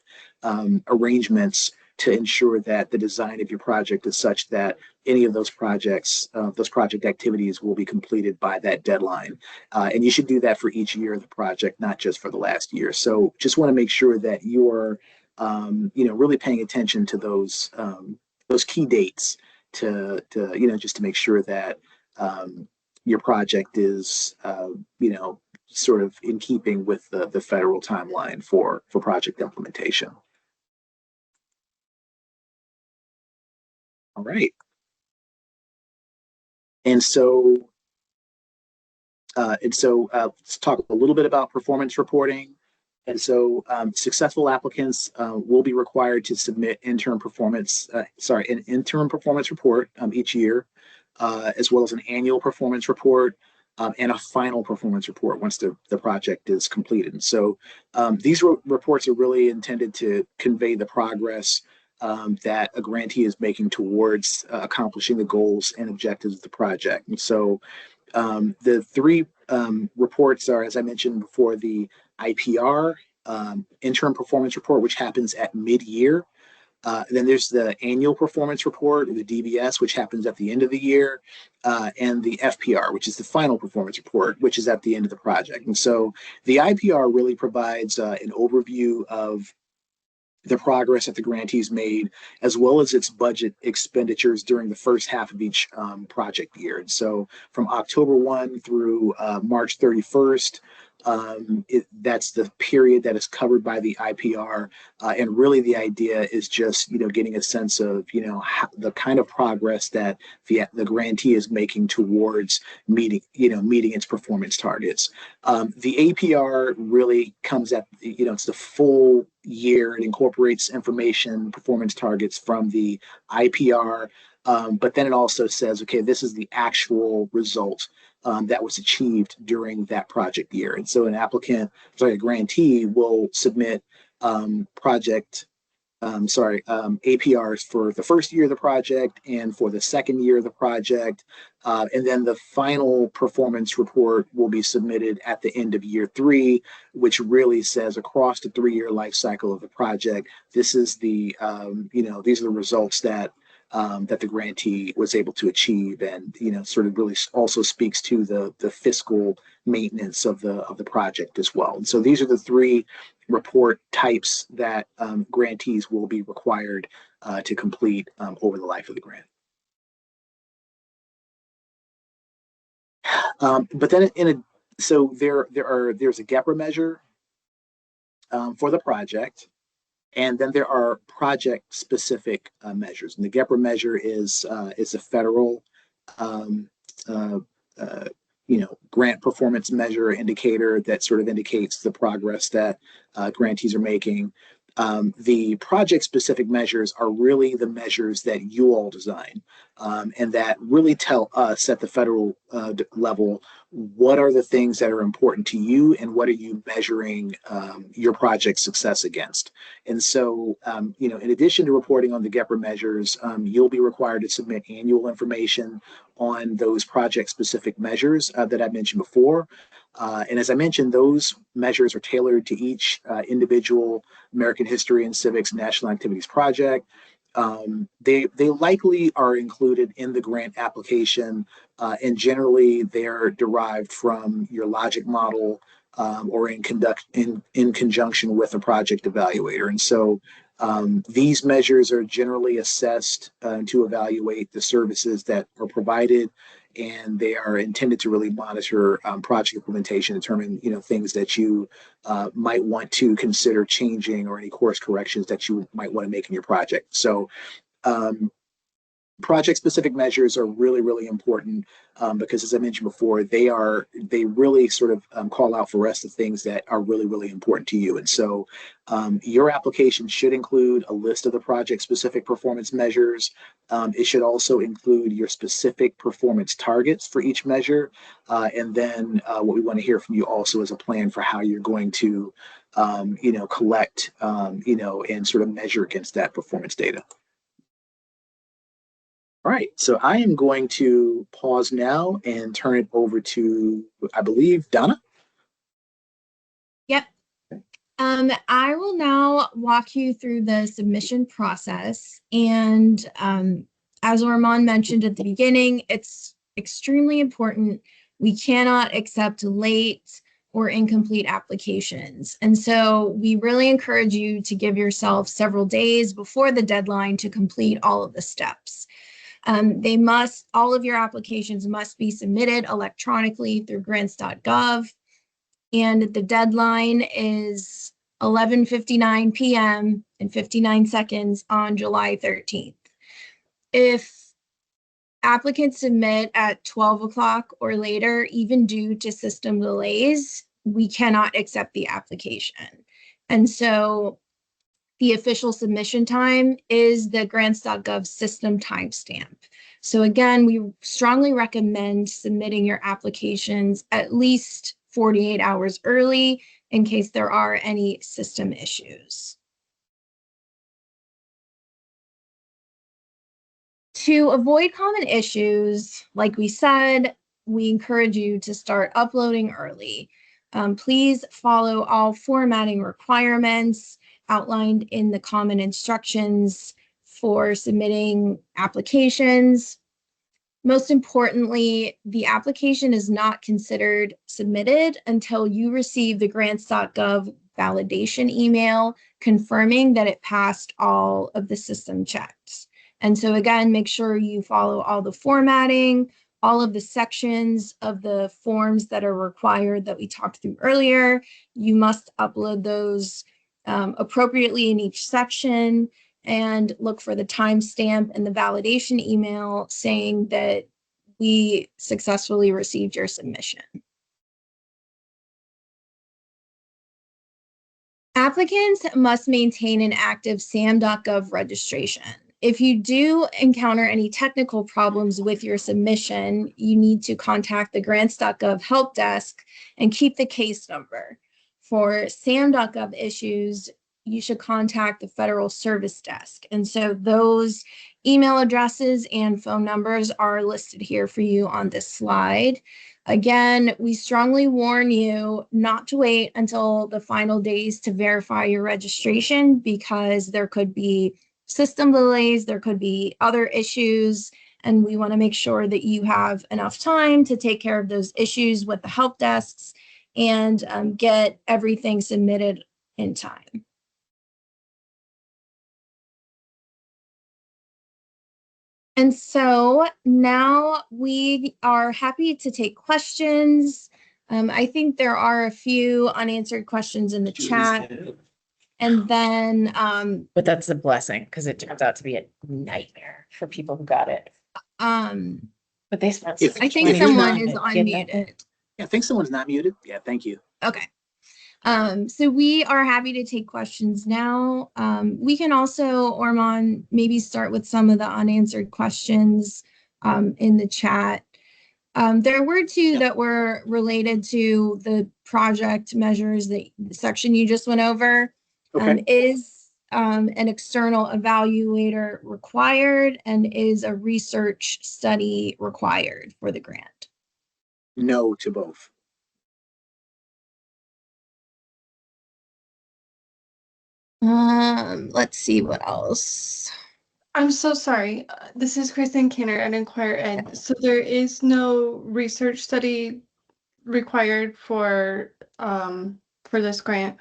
arrangements to ensure that the design of your project is such that any of those project activities will be completed by that deadline. And you should do that for each year of the project, not just for the last year. So just want to make sure that you're, really paying attention to those key dates just to make sure that your project is, sort of in keeping with the federal timeline for project implementation. All right. And so let's talk a little bit about performance reporting. And so successful applicants will be required to submit an interim performance report each year, as well as an annual performance report and a final performance report once the project is completed. And so these reports are really intended to convey the progress that a grantee is making towards accomplishing the goals and objectives of the project. And so the three reports are, as I mentioned before, the IPR, interim performance report, which happens at mid-year. Then there's the annual performance report, or the DBS, which happens at the end of the year, and the FPR, which is the final performance report, which is at the end of the project. And so the IPR really provides an overview of the progress that the grantee's made, as well as its budget expenditures during the first half of each project year. And so from October 1 through March 31st, that's the period that is covered by the IPR. And really the idea is just, getting a sense of, the kind of progress that the grantee is making towards meeting its performance targets. The APR really comes at, it's the full year. It incorporates information, performance targets from the IPR. But then it also says, okay, this is the actual result that was achieved during that project year. And so a grantee will submit APRs for the first year of the project and for the second year of the project. And then the final performance report will be submitted at the end of year 3, which really says across the 3-year life cycle of the project, this is these are the results that the grantee was able to achieve, and sort of really also speaks to the fiscal maintenance of the project as well. And so these are the 3 report types that grantees will be required to complete over the life of the grant. But then there's a GEPRA measure for the project. And then there are project-specific measures, and the GEPRA measure is a federal, grant performance measure indicator that sort of indicates the progress that grantees are making. The project-specific measures are really the measures that you all design, and that really tell us at the federal level what are the things that are important to you and what are you measuring your project success against. And so, in addition to reporting on the GEPRA measures, you'll be required to submit annual information on those project-specific measures that I mentioned before. And as I mentioned, those measures are tailored to each individual American History and Civics National Activities Project. They likely are included in the grant application, and generally they're derived from your logic model or in conjunction with a project evaluator. And so these measures are generally assessed to evaluate the services that are provided, and they are intended to really monitor project implementation, determine things that you might want to consider changing or any course corrections that you might want to make in your project. So project-specific measures are really, really important because, as I mentioned before, they really sort of call out for us the things that are really, really important to you. And so your application should include a list of the project-specific performance measures. It should also include your specific performance targets for each measure. And then what we want to hear from you also is a plan for how you're going to collect, and sort of measure against that performance data. All right, so I am going to pause now and turn it over to, I believe, Donna. Yep. I will now walk you through the submission process. And as Orman mentioned at the beginning, it's extremely important. We cannot accept late or incomplete applications. And so we really encourage you to give yourself several days before the deadline to complete all of the steps. All of your applications must be submitted electronically through grants.gov. And the deadline is 11:59 p.m. and 59 seconds on July 13th. If applicants submit at 12 o'clock or later, even due to system delays, we cannot accept the application. And so the official submission time is the grants.gov system timestamp. So again, we strongly recommend submitting your applications at least 48 hours early in case there are any system issues. To avoid common issues, like we said, we encourage you to start uploading early. Please follow all formatting requirements outlined in the common instructions for submitting applications. Most importantly, the application is not considered submitted until you receive the grants.gov validation email confirming that it passed all of the system checks. And so again, make sure you follow all the formatting, all of the sections of the forms that are required that we talked through earlier. You must upload those appropriately in each section, and look for the timestamp and the validation email saying that we successfully received your submission. Applicants must maintain an active SAM.gov registration. If you do encounter any technical problems with your submission, you need to contact the grants.gov help desk and keep the case number. For SAM.gov issues, you should contact the Federal Service Desk. And so those email addresses and phone numbers are listed here for you on this slide. Again, we strongly warn you not to wait until the final days to verify your registration, because there could be system delays, there could be other issues, and we want to make sure that you have enough time to take care of those issues with the help desks and get everything submitted in time. And so now we are happy to take questions. I think there are a few unanswered questions in the chat. And then, but that's a blessing because it turns out to be a nightmare for people who got it. But they spent. I think someone is unmuted. Yeah, I think someone's not muted. Yeah, thank you. Okay. So we are happy to take questions now. We can also, Orman, maybe start with some of the unanswered questions in the chat. There were two that were related to the project measures, the section you just went over. Okay. Is an external evaluator required, and is a research study required for the grant? No to both. Let's see what else. I'm so sorry. This is Kristen Kanner at Inquire Ed. So there is no research study required for this grant.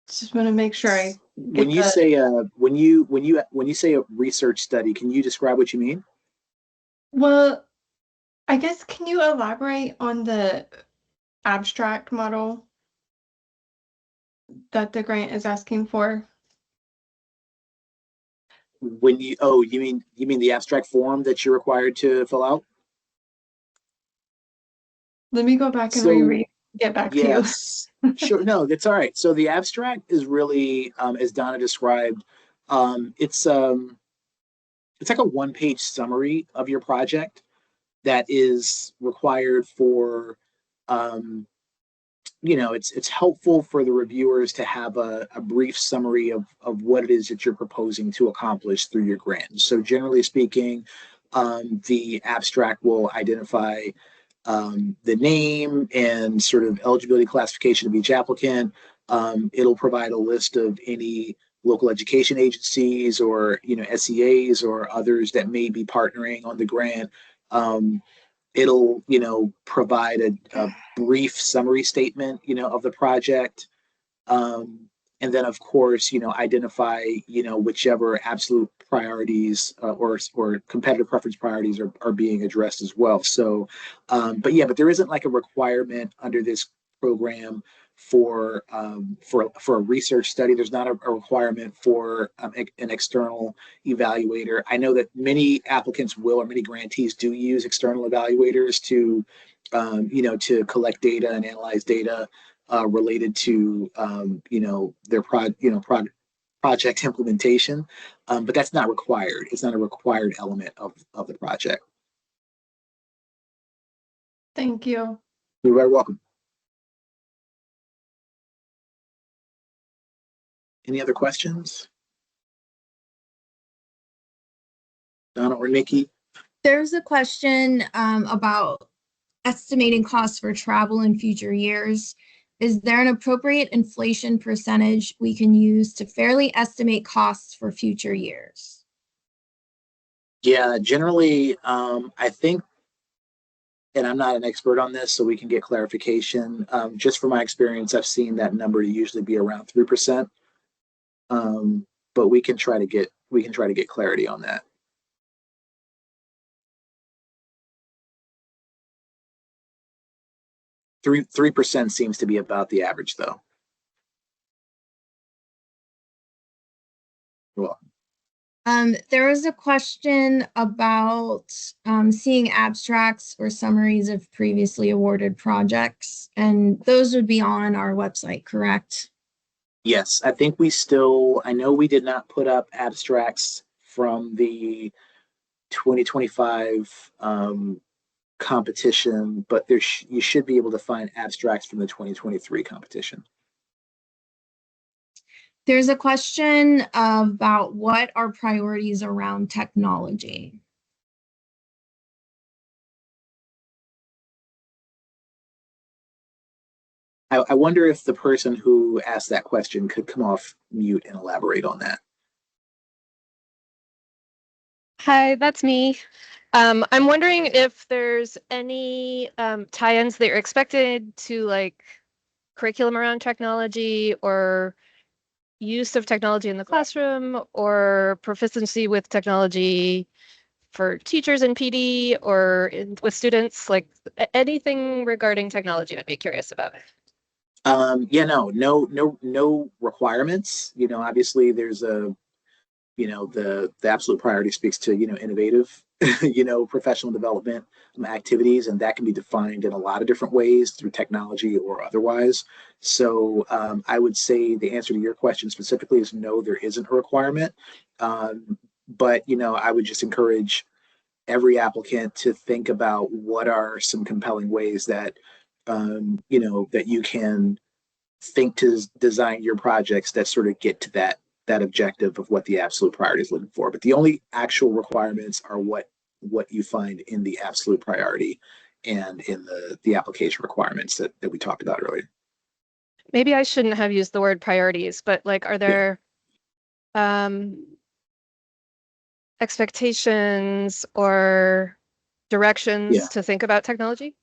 Just want to make sure I get When you say when you say a research study, can you describe what you mean? Well, I guess, can you elaborate on the abstract model that the grant is asking for? When you you mean the abstract form that you're required to fill out? Let me go back and reread. Get back to you. Sure. No, that's all right. So the abstract is really, as Donna described, it's like a one-page summary of your project that is required for it's helpful for the reviewers to have a brief summary of what it is that you're proposing to accomplish through your grant. So generally speaking, the abstract will identify the name and sort of eligibility classification of each applicant. It'll provide a list of any local education agencies or SEAs or others that may be partnering on the grant. It'll provide a brief summary statement of the project, and then of course identify whichever absolute priorities or competitive preference priorities are being addressed as well. So but there isn't like a requirement under this program for a research study. There's not a requirement for an external evaluator. I know that many applicants will, or many grantees do use external evaluators to to collect data and analyze data related to their project implementation, but that's not required. It's not a required element of the project. Thank you. You're very welcome. Any other questions? Donna or Nikki? There's a question about estimating costs for travel in future years. Is there an appropriate inflation percentage we can use to fairly estimate costs for future years? Yeah, generally, I think, and I'm not an expert on this, so we can get clarification. Just from my experience, I've seen that number to usually be around 3%. But we can try to get clarity on that. 3% seems to be about the average, though. Well, there was a question about seeing abstracts or summaries of previously awarded projects, and those would be on our website, correct? yes, I think I know we did not put up abstracts from the 2025 competition, but you should be able to find abstracts from the 2023 competition. There's a question about what are priorities around technology. I wonder if the person who asked that question could come off mute and elaborate on that. Hi, that's me. I'm wondering if there's any tie-ins that you're expected to, like curriculum around technology or use of technology in the classroom or proficiency with technology for teachers in PD or with students, like anything regarding technology I'd be curious about. Yeah, no requirements. Obviously there's the absolute priority speaks to innovative professional development activities, and that can be defined in a lot of different ways through technology or otherwise. So I would say the answer to your question specifically is no, there isn't a requirement, but I would just encourage every applicant to think about what are some compelling ways that that you can think to design your projects that sort of get to that objective of what the absolute priority is looking for. But the only actual requirements are what you find in the absolute priority and in the application requirements that we talked about earlier. Maybe I shouldn't have used the word priorities, but like, are there expectations or directions to think about technology?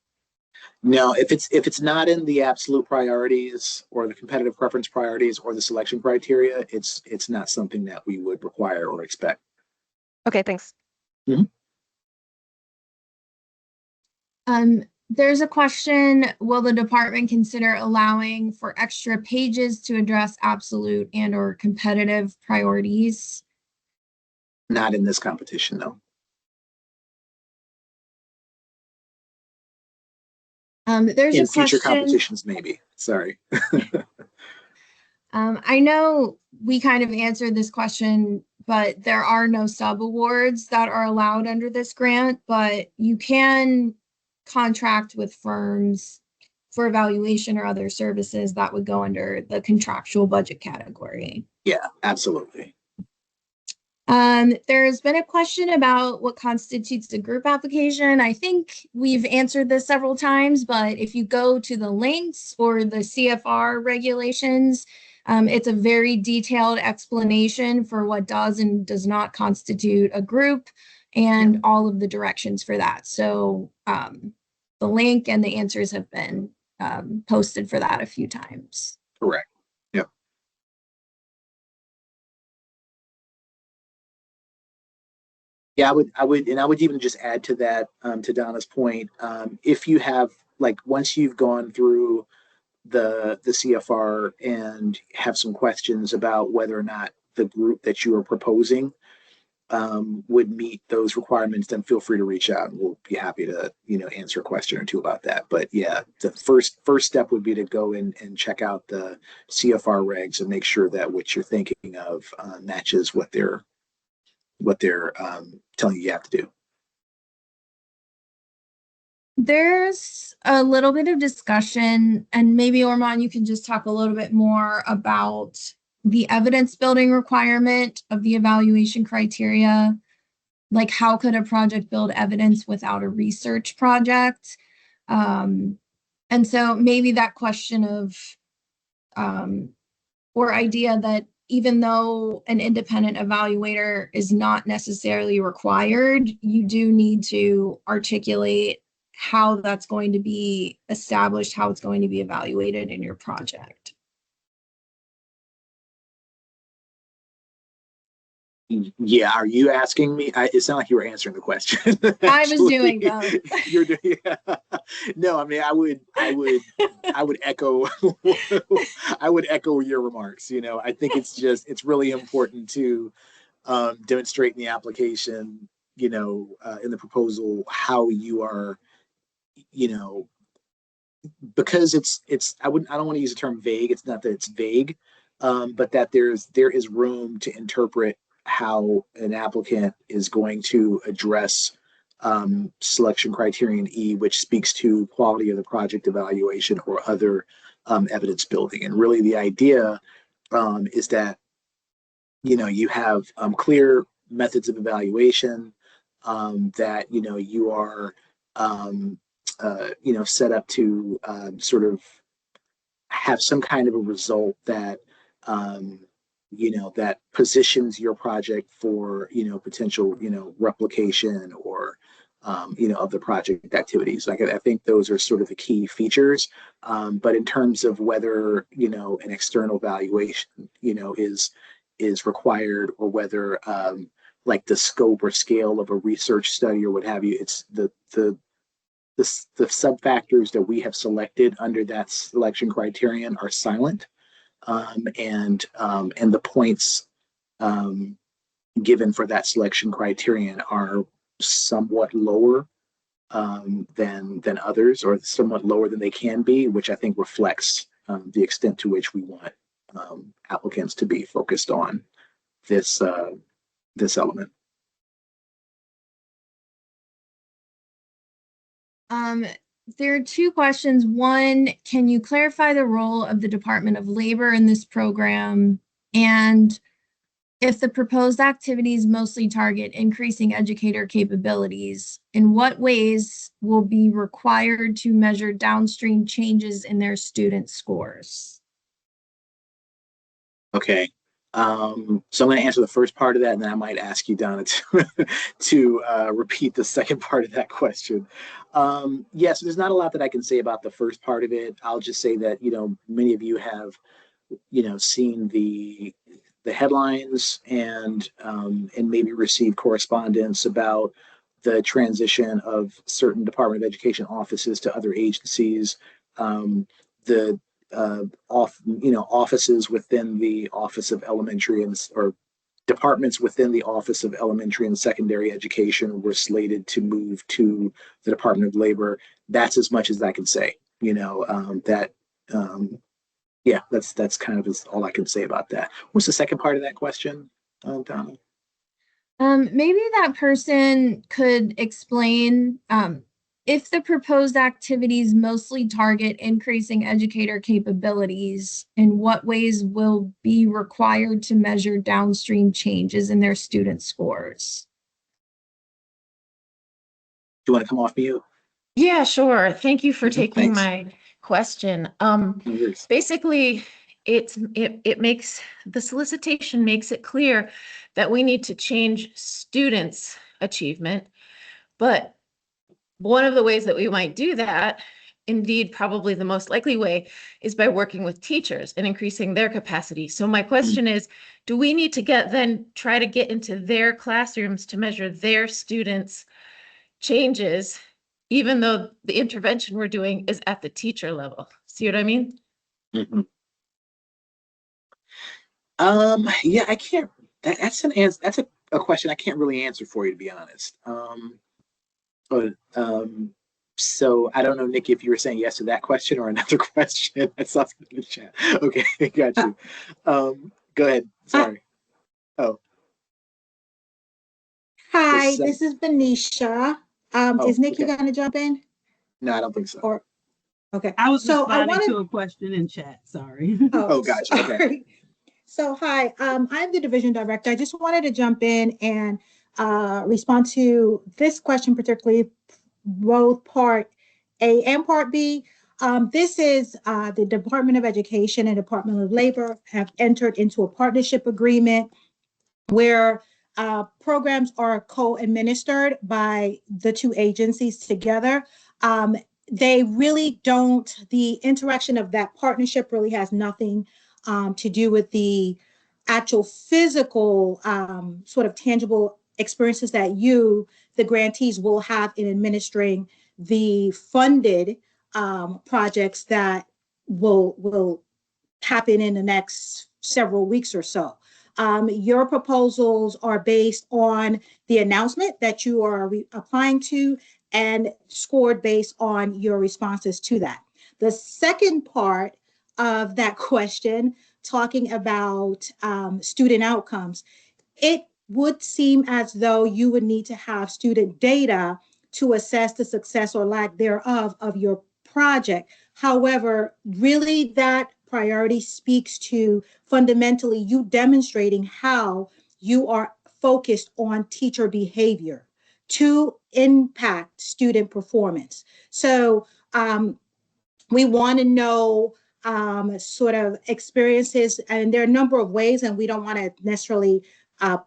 No, if it's not in the absolute priorities or the competitive preference priorities or the selection criteria, it's not something that we would require or expect. Okay, thanks. Mm-hmm. There's a question, will the department consider allowing for extra pages to address absolute and or competitive priorities? Not in this competition, no. There's in a future question, competitions, maybe. Sorry. I know we kind of answered this question, but there are no sub-awards that are allowed under this grant, but you can contract with firms for evaluation or other services, that would go under the contractual budget category. Yeah, absolutely. There's been a question about what constitutes a group application. I think we've answered this several times, but if you go to the links or the CFR regulations, it's a very detailed explanation for what does and does not constitute a group and all of the directions for that. So the link and the answers have been posted for that a few times. Correct. Yep. Yeah, I would even just add to that, to Donna's point, if you have, like, once you've gone through the CFR and have some questions about whether or not the group that you are proposing would meet those requirements, then feel free to reach out and we'll be happy to, answer a question or two about that. But yeah, the first step would be to go in and check out the CFR regs and make sure that what you're thinking of matches what they're telling you have to do. There's a little bit of discussion, and maybe Orman, you can just talk a little bit more about the evidence building requirement of the evaluation criteria. Like, how could a project build evidence without a research project? And so maybe that question of, or idea that even though an independent evaluator is not necessarily required, you do need to articulate how that's going to be established, how it's going to be evaluated in your project. Yeah, are you asking me? It sounded like you were answering the question. I was doing that. You're doing. Yeah. No, I mean, I would echo. I would echo your remarks. I think it's really important to demonstrate in the application, in the proposal, how you are, because I don't want to use the term vague. It's not that it's vague, but that there is room to interpret how an applicant is going to address selection criterion E, which speaks to quality of the project evaluation or other evidence building. And really the idea is that, you have clear methods of evaluation, that, you are, set up to sort of have some kind of a result that, that positions your project for, potential, replication or, of the project activities. Like, I think those are sort of the key features. But in terms of whether, an external valuation, is required, or whether, like the scope or scale of a research study or what have you, it's the sub factors that we have selected under that selection criterion are silent. And the points given for that selection criterion are somewhat lower than others, or somewhat lower than they can be, which I think reflects the extent to which we want applicants to be focused on this element. There are two questions. One, can you clarify the role of the Department of Labor in this program? And if the proposed activities mostly target increasing educator capabilities, in what ways will be required to measure downstream changes in their student scores? Okay. So I'm going to answer the first part of that, and then I might ask you, Donna, to repeat the second part of that question. Yes, there's not a lot that I can say about the first part of it. I'll just say that, many of you have, seen the headlines and maybe received correspondence about the transition of certain Department of Education offices to other agencies. The offices within the Office of Elementary or departments within the Office of Elementary and Secondary Education were slated to move to the Department of Labor. That's as much as I can say. Yeah, that's kind of all I can say about that. What's the second part of that question, Donna? Maybe that person could explain if the proposed activities mostly target increasing educator capabilities, in what ways will be required to measure downstream changes in their student scores? Do you want to come off mute? Yeah, sure. Thank you for taking Thanks. my question. No worries. Basically, it makes the solicitation makes it clear that we need to change students' achievement, but one of the ways that we might do that, indeed, probably the most likely way, is by working with teachers and increasing their capacity. So my question is, do we need to try to get into their classrooms to measure their students' changes, even though the intervention we're doing is at the teacher level? See what I mean? Mm-hmm. Yeah, I can't. That's an answer. That's a question I can't really answer for you, to be honest. But so I don't know, Nikki, if you were saying yes to that question or another question. I saw something in the chat. Okay, got you. Go ahead. Sorry. Oh. Hi, this is Venetia. Is Nikki okay. going to jump in? No, I don't think so. Or okay. I was so responding to a question in chat. Sorry. Oh, gotcha. Okay. So hi, I'm the division director. I just wanted to jump in and respond to this question, particularly both part A and part B. This is the Department of Education and Department of Labor have entered into a partnership agreement where programs are co-administered by the two agencies together. They really don't, the interaction of that partnership really has nothing to do with the actual physical sort of tangible experiences that the grantees, will have in administering the funded projects that will happen in the next several weeks or so. Your proposals are based on the announcement that you are applying to and scored based on your responses to that. The second part of that question, talking about student outcomes, it would seem as though you would need to have student data to assess the success or lack thereof of your project. However, really that priority speaks to fundamentally you demonstrating how you are focused on teacher behavior to impact student performance. So we want to know sort of experiences, and there are a number of ways, and we don't want to necessarily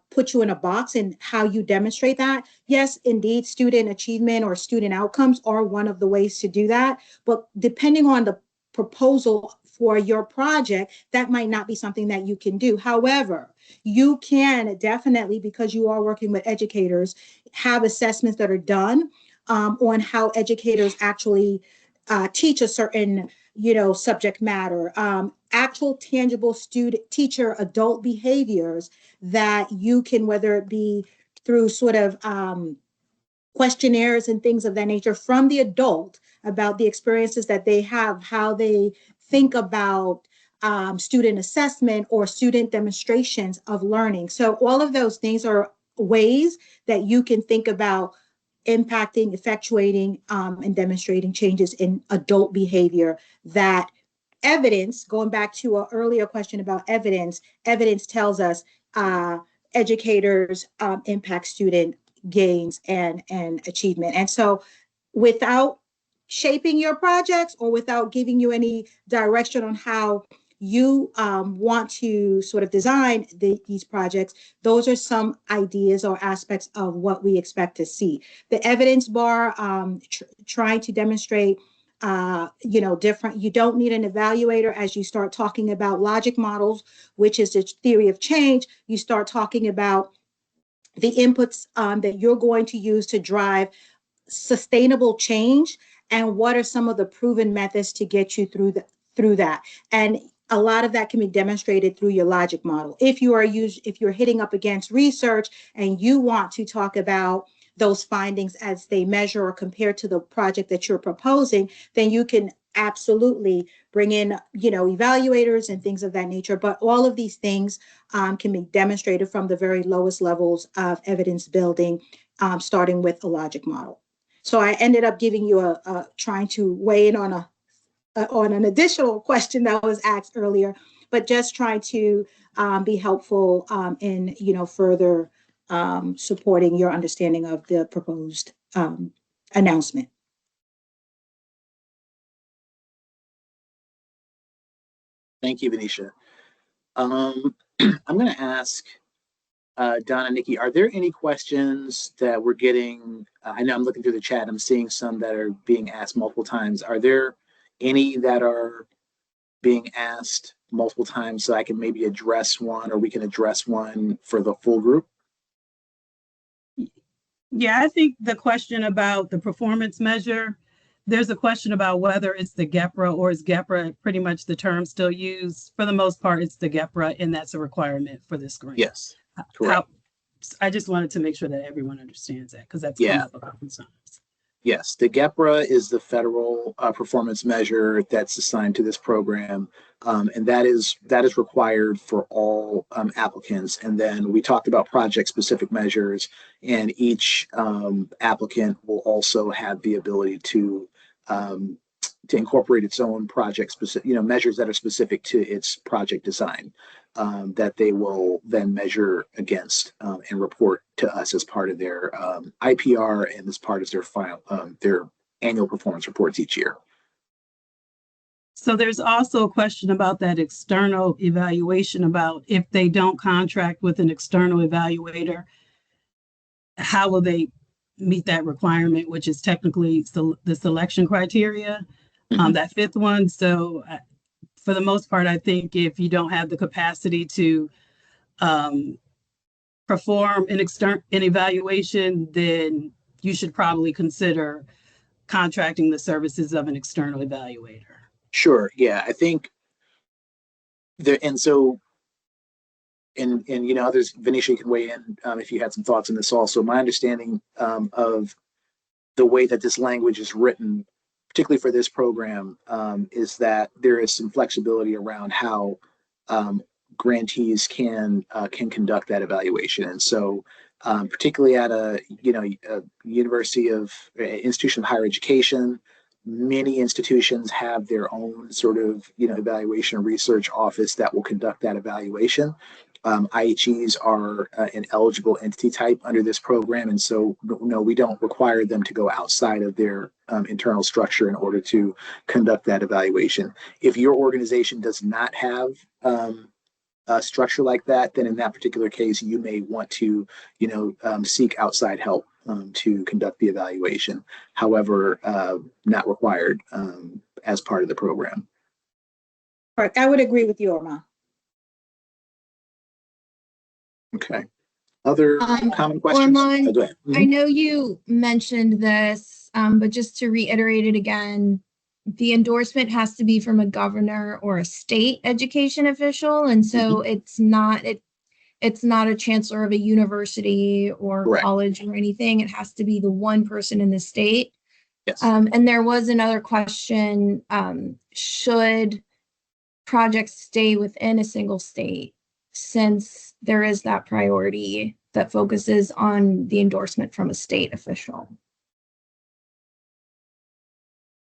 put you in a box in how you demonstrate that. Yes, indeed, student achievement or student outcomes are one of the ways to do that. But depending on the proposal for your project, that might not be something that you can do. However, you can definitely, because you are working with educators, have assessments that are done on how educators actually teach a certain subject matter, actual tangible student teacher adult behaviors that you can, whether it be through sort of questionnaires and things of that nature from the adult about the experiences that they have, how they think about student assessment or student demonstrations of learning. So all of those things are ways that you can think about impacting, effectuating, and demonstrating changes in adult behavior that evidence, going back to an earlier question about evidence tells us educators impact student gains and achievement. And so without shaping your projects or without giving you any direction on how you want to sort of design these projects, those are some ideas or aspects of what we expect to see. The evidence bar, trying to demonstrate different, you don't need an evaluator as you start talking about logic models, which is the theory of change. You start talking about the inputs that you're going to use to drive sustainable change, and what are some of the proven methods to get you through that. And a lot of that can be demonstrated through your logic model. If you're hitting up against research and you want to talk about those findings as they measure or compare to the project that you're proposing, then you can absolutely bring in, evaluators and things of that nature. But all of these things can be demonstrated from the very lowest levels of evidence building, starting with a logic model. So I ended up giving you trying to weigh in on on an additional question that was asked earlier, but just trying to be helpful in, further supporting your understanding of the proposed announcement. Thank you, Venetia. I'm going to ask Don and Nikki, are there any questions that we're getting? I know I'm looking through the chat. I'm seeing some that are being asked multiple times. Are there any that are being asked multiple times so I can maybe address one, or we can address one for the full group? Yeah, I think the question about the performance measure, there's a question about whether it's the GEPRA or is GEPRA pretty much the term still used. For the most part, it's the GEPRA, and that's a requirement for this grant. Yes, correct. I just wanted to make sure that everyone understands that, because that's come up a couple times. Yes, the GEPRA is the federal performance measure that's assigned to this program, and that is required for all applicants. And then we talked about project-specific measures, and each applicant will also have the ability to incorporate its own project-specific, measures that are specific to its project design, that they will then measure against and report to us as part of their IPR and as part of their annual performance reports each year. So there's also a question about that external evaluation, about if they don't contract with an external evaluator, how will they meet that requirement, which is technically the selection criteria, that fifth one. So for the most part, I think if you don't have the capacity to perform an evaluation, then you should probably consider contracting the services of an external evaluator. Sure. Yeah, I think and others, Venetia, you can weigh in if you had some thoughts on this also. My understanding of the way that this language is written, particularly for this program, is that there is some flexibility around how grantees can conduct that evaluation. And so particularly at a university of institution of higher education, many institutions have their own sort of evaluation research office that will conduct that evaluation. IHEs are an eligible entity type under this program, and so no, we don't require them to go outside of their internal structure in order to conduct that evaluation. If your organization does not have a structure like that, then in that particular case, you may want to seek outside help to conduct the evaluation. However, not required as part of the program. Right, I would agree with you, Orma. Okay. Other common questions? Orman, go ahead. I know you mentioned this, but just to reiterate it again, the endorsement has to be from a governor or a state education official, and so it's not a chancellor of a university or Correct. college or anything. It has to be the one person in the state. Yes. And there was another question, should projects stay within a single state, since there is that priority that focuses on the endorsement from a state official?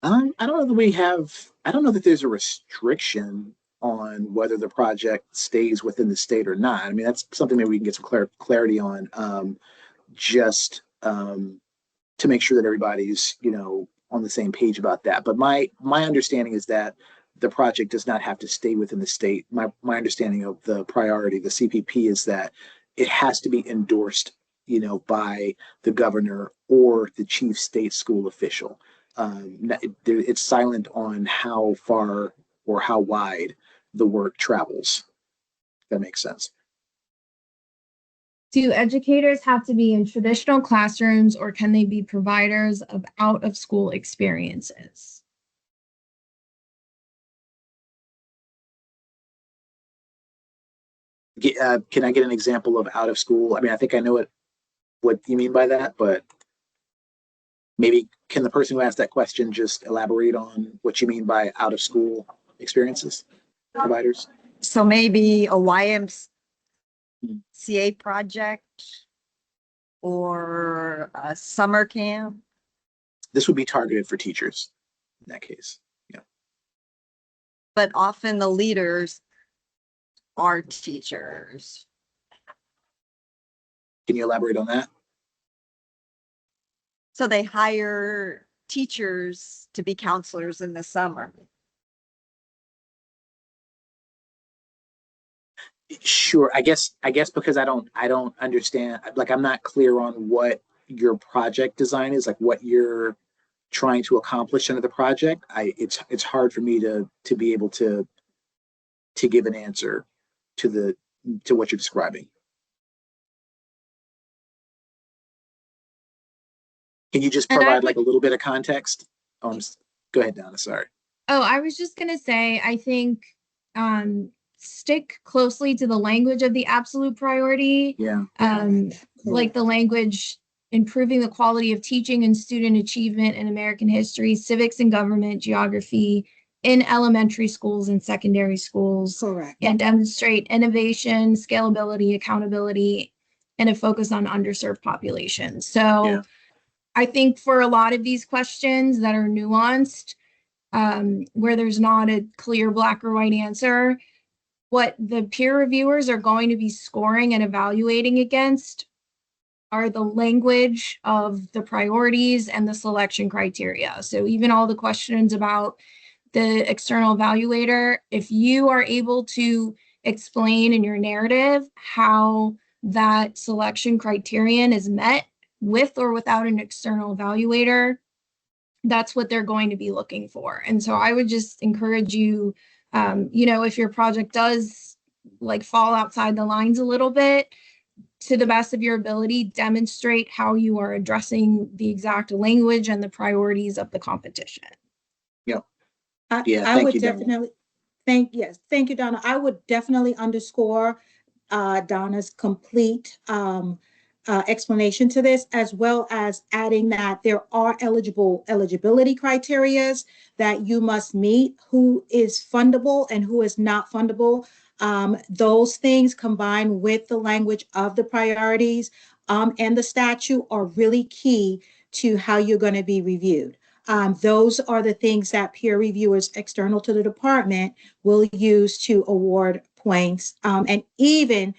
I don't know that there's a restriction on whether the project stays within the state or not. I mean, that's something maybe we can get some clarity on, just to make sure that everybody's on the same page about that. But my understanding is that the project does not have to stay within the state. My understanding of the priority, the CPP, is that it has to be endorsed, by the governor or the chief state school official. It's silent on how far or how wide the work travels. If that makes sense. Do educators have to be in traditional classrooms, or can they be providers of out-of-school experiences? Can I get an example of out of school? I mean, I think I know what you mean by that, but maybe can the person who asked that question just elaborate on what you mean by out of school experiences providers? So maybe a YMCA project or a summer camp. this would be targeted for teachers in that case. Yeah. But often the leaders are teachers. Can you elaborate on that? So they hire teachers to be counselors in the summer. Sure. I guess because I don't understand, like I'm not clear on what your project design is, like what you're trying to accomplish under the project. It's hard for me to be able to give an answer to what you're describing. Can you just provide like a little bit of context? Go ahead, Donna. Sorry. Oh, I was just gonna say, I think stick closely to the language of the absolute priority. Yeah. Like the language, improving the quality of teaching and student achievement in American history, civics and government, geography in elementary schools and secondary schools. Correct. And demonstrate innovation, scalability, accountability, and a focus on underserved populations. So Yeah. I think for a lot of these questions that are nuanced, where there's not a clear black or white answer, what the peer reviewers are going to be scoring and evaluating against are the language of the priorities and the selection criteria. So even all the questions about the external evaluator, if you are able to explain in your narrative how that selection criterion is met with or without an external evaluator, that's what they're going to be looking for. And so I would just encourage you, if your project does like fall outside the lines a little bit, to the best of your ability, demonstrate how you are addressing the exact language and the priorities of the competition. Yeah. I would definitely thank you, Donna. I would definitely underscore Donna's complete explanation to this, as well as adding that there are eligibility criterias that you must meet, who is fundable and who is not fundable. Those things combined with the language of the priorities and the statute are really key to how you're going to be reviewed. Those are the things that peer reviewers external to the department will use to award points, and even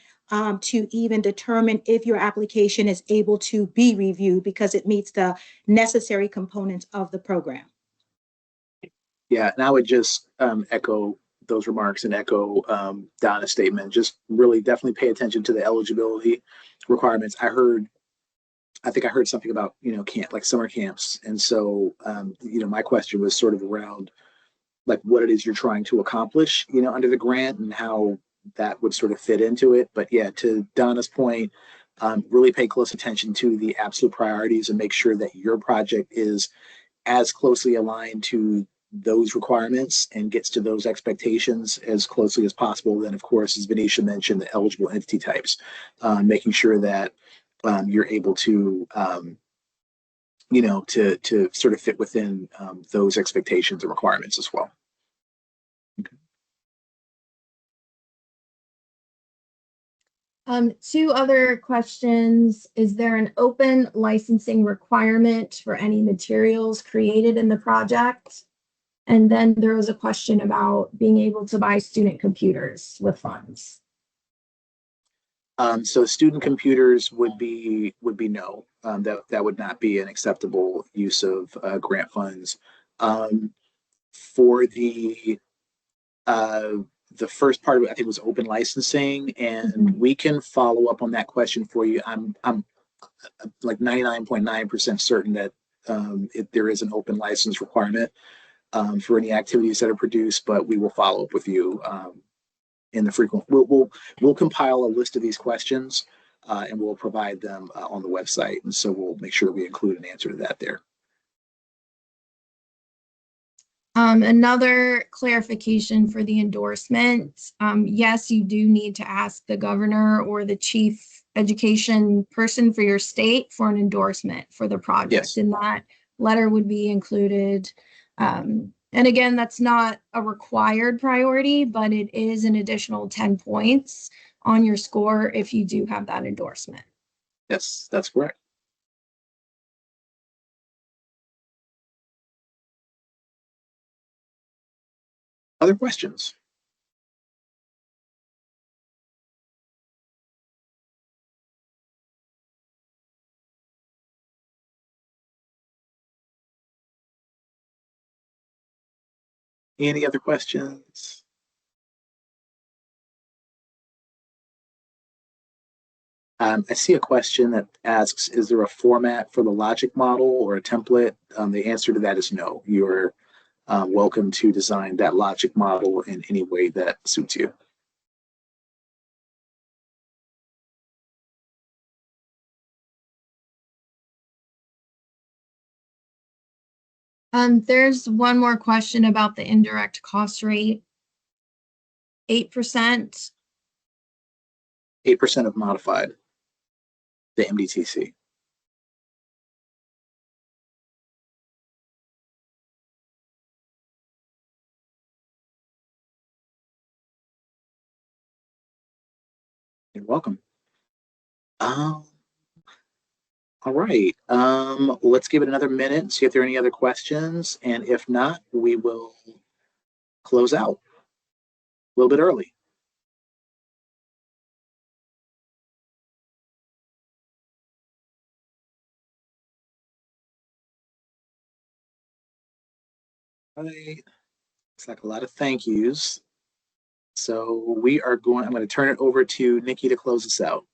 to even determine if your application is able to be reviewed because it meets the necessary components of the program. Yeah, and I would just echo those remarks and echo Donna's statement. Just really definitely pay attention to the eligibility requirements. I think I heard something about, camp, like summer camps. And so, my question was sort of around like what it is you're trying to accomplish, under the grant and how that would sort of fit into it. But yeah, to Donna's point, really pay close attention to the absolute priorities and make sure that your project is as closely aligned to those requirements and gets to those expectations as closely as possible. Then, of course, as Venetia mentioned, the eligible entity types, making sure that you're able to, to sort of fit within those expectations and requirements as well. Okay. Two other questions. Is there an open licensing requirement for any materials created in the project? And then there was a question about being able to buy student computers with funds. So student computers would be no. That would not be an acceptable use of grant funds. For the first part of it, I think, was open licensing, and we can follow up on that question for you. I'm like 99.9% certain that there is an open license requirement for any activities that are produced, but we will follow up with you in the frequent. We'll compile a list of these questions and we'll provide them on the website, and so we'll make sure we include an answer to that there. Another clarification for the endorsement. Yes, you do need to ask the governor or the chief education person for your state for an endorsement for the project. Yes. And that letter would be included. And again, that's not a required priority, but it is an additional 10 points on your score if you do have that endorsement. Yes, that's correct. Other questions? Any other questions? I see a question that asks, is there a format for the logic model or a template? The answer to that is no. You're welcome to design that logic model in any way that suits you. There's one more question about the indirect cost rate. 8%. 8% of modified, the MDTC. You're welcome. All right. Let's give it another minute, see if there are any other questions. And if not, we will close out a little bit early. All right. It's like a lot of thank yous. So I'm going to turn it over to Nikki to close us out.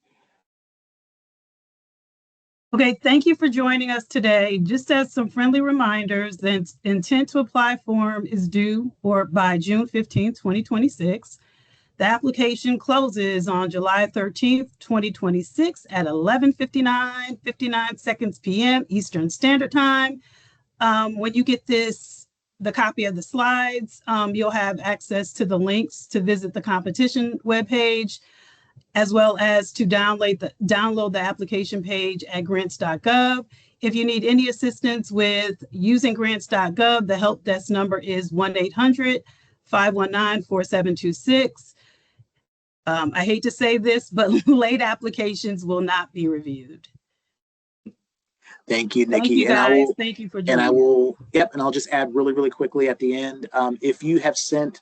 Okay, thank you for joining us today. Just as some friendly reminders, the intent to apply form is due by June 15, 2026. The application closes on July 13th, 2026 at 11:59 p.m. Eastern Standard Time. When you get the copy of the slides, you'll have access to the links to visit the competition webpage, as well as to download the application page at grants.gov. If you need any assistance with using grants.gov, the help desk number is 1-800-519-4726. I hate to say this, but late applications will not be reviewed. Thank you, Nikki. Thank you, guys. Thank you for joining. And I'll just add really, really quickly at the end, if you have sent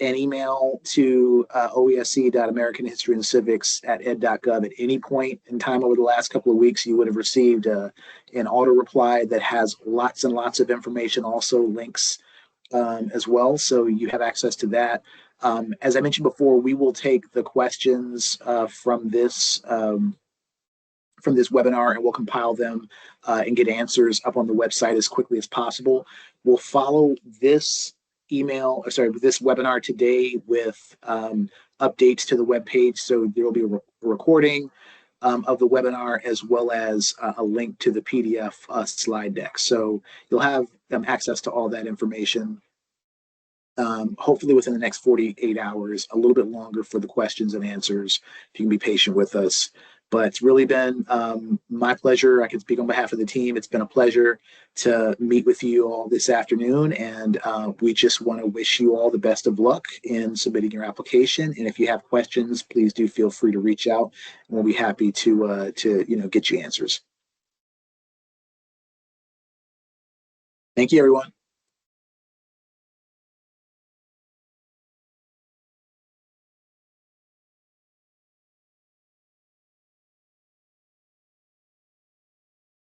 an email to oesc.americanhistoryandcivics@ed.gov at any point in time over the last couple of weeks, you would have received an auto reply that has lots and lots of information, also links as well. So you have access to that. As I mentioned before, we will take the questions from this webinar, and we'll compile them and get answers up on the website as quickly as possible. We'll follow this webinar today with updates to the webpage. So there will be a recording of the webinar, as well as a link to the PDF slide deck. So you'll have access to all that information, hopefully within the next 48 hours, a little bit longer for the questions and answers, if you can be patient with us. But it's really been my pleasure. I can speak on behalf of the team. It's been a pleasure to meet with you all this afternoon, and we just want to wish you all the best of luck in submitting your application. And if you have questions, please do feel free to reach out, and we'll be happy to get you answers. Thank you, everyone.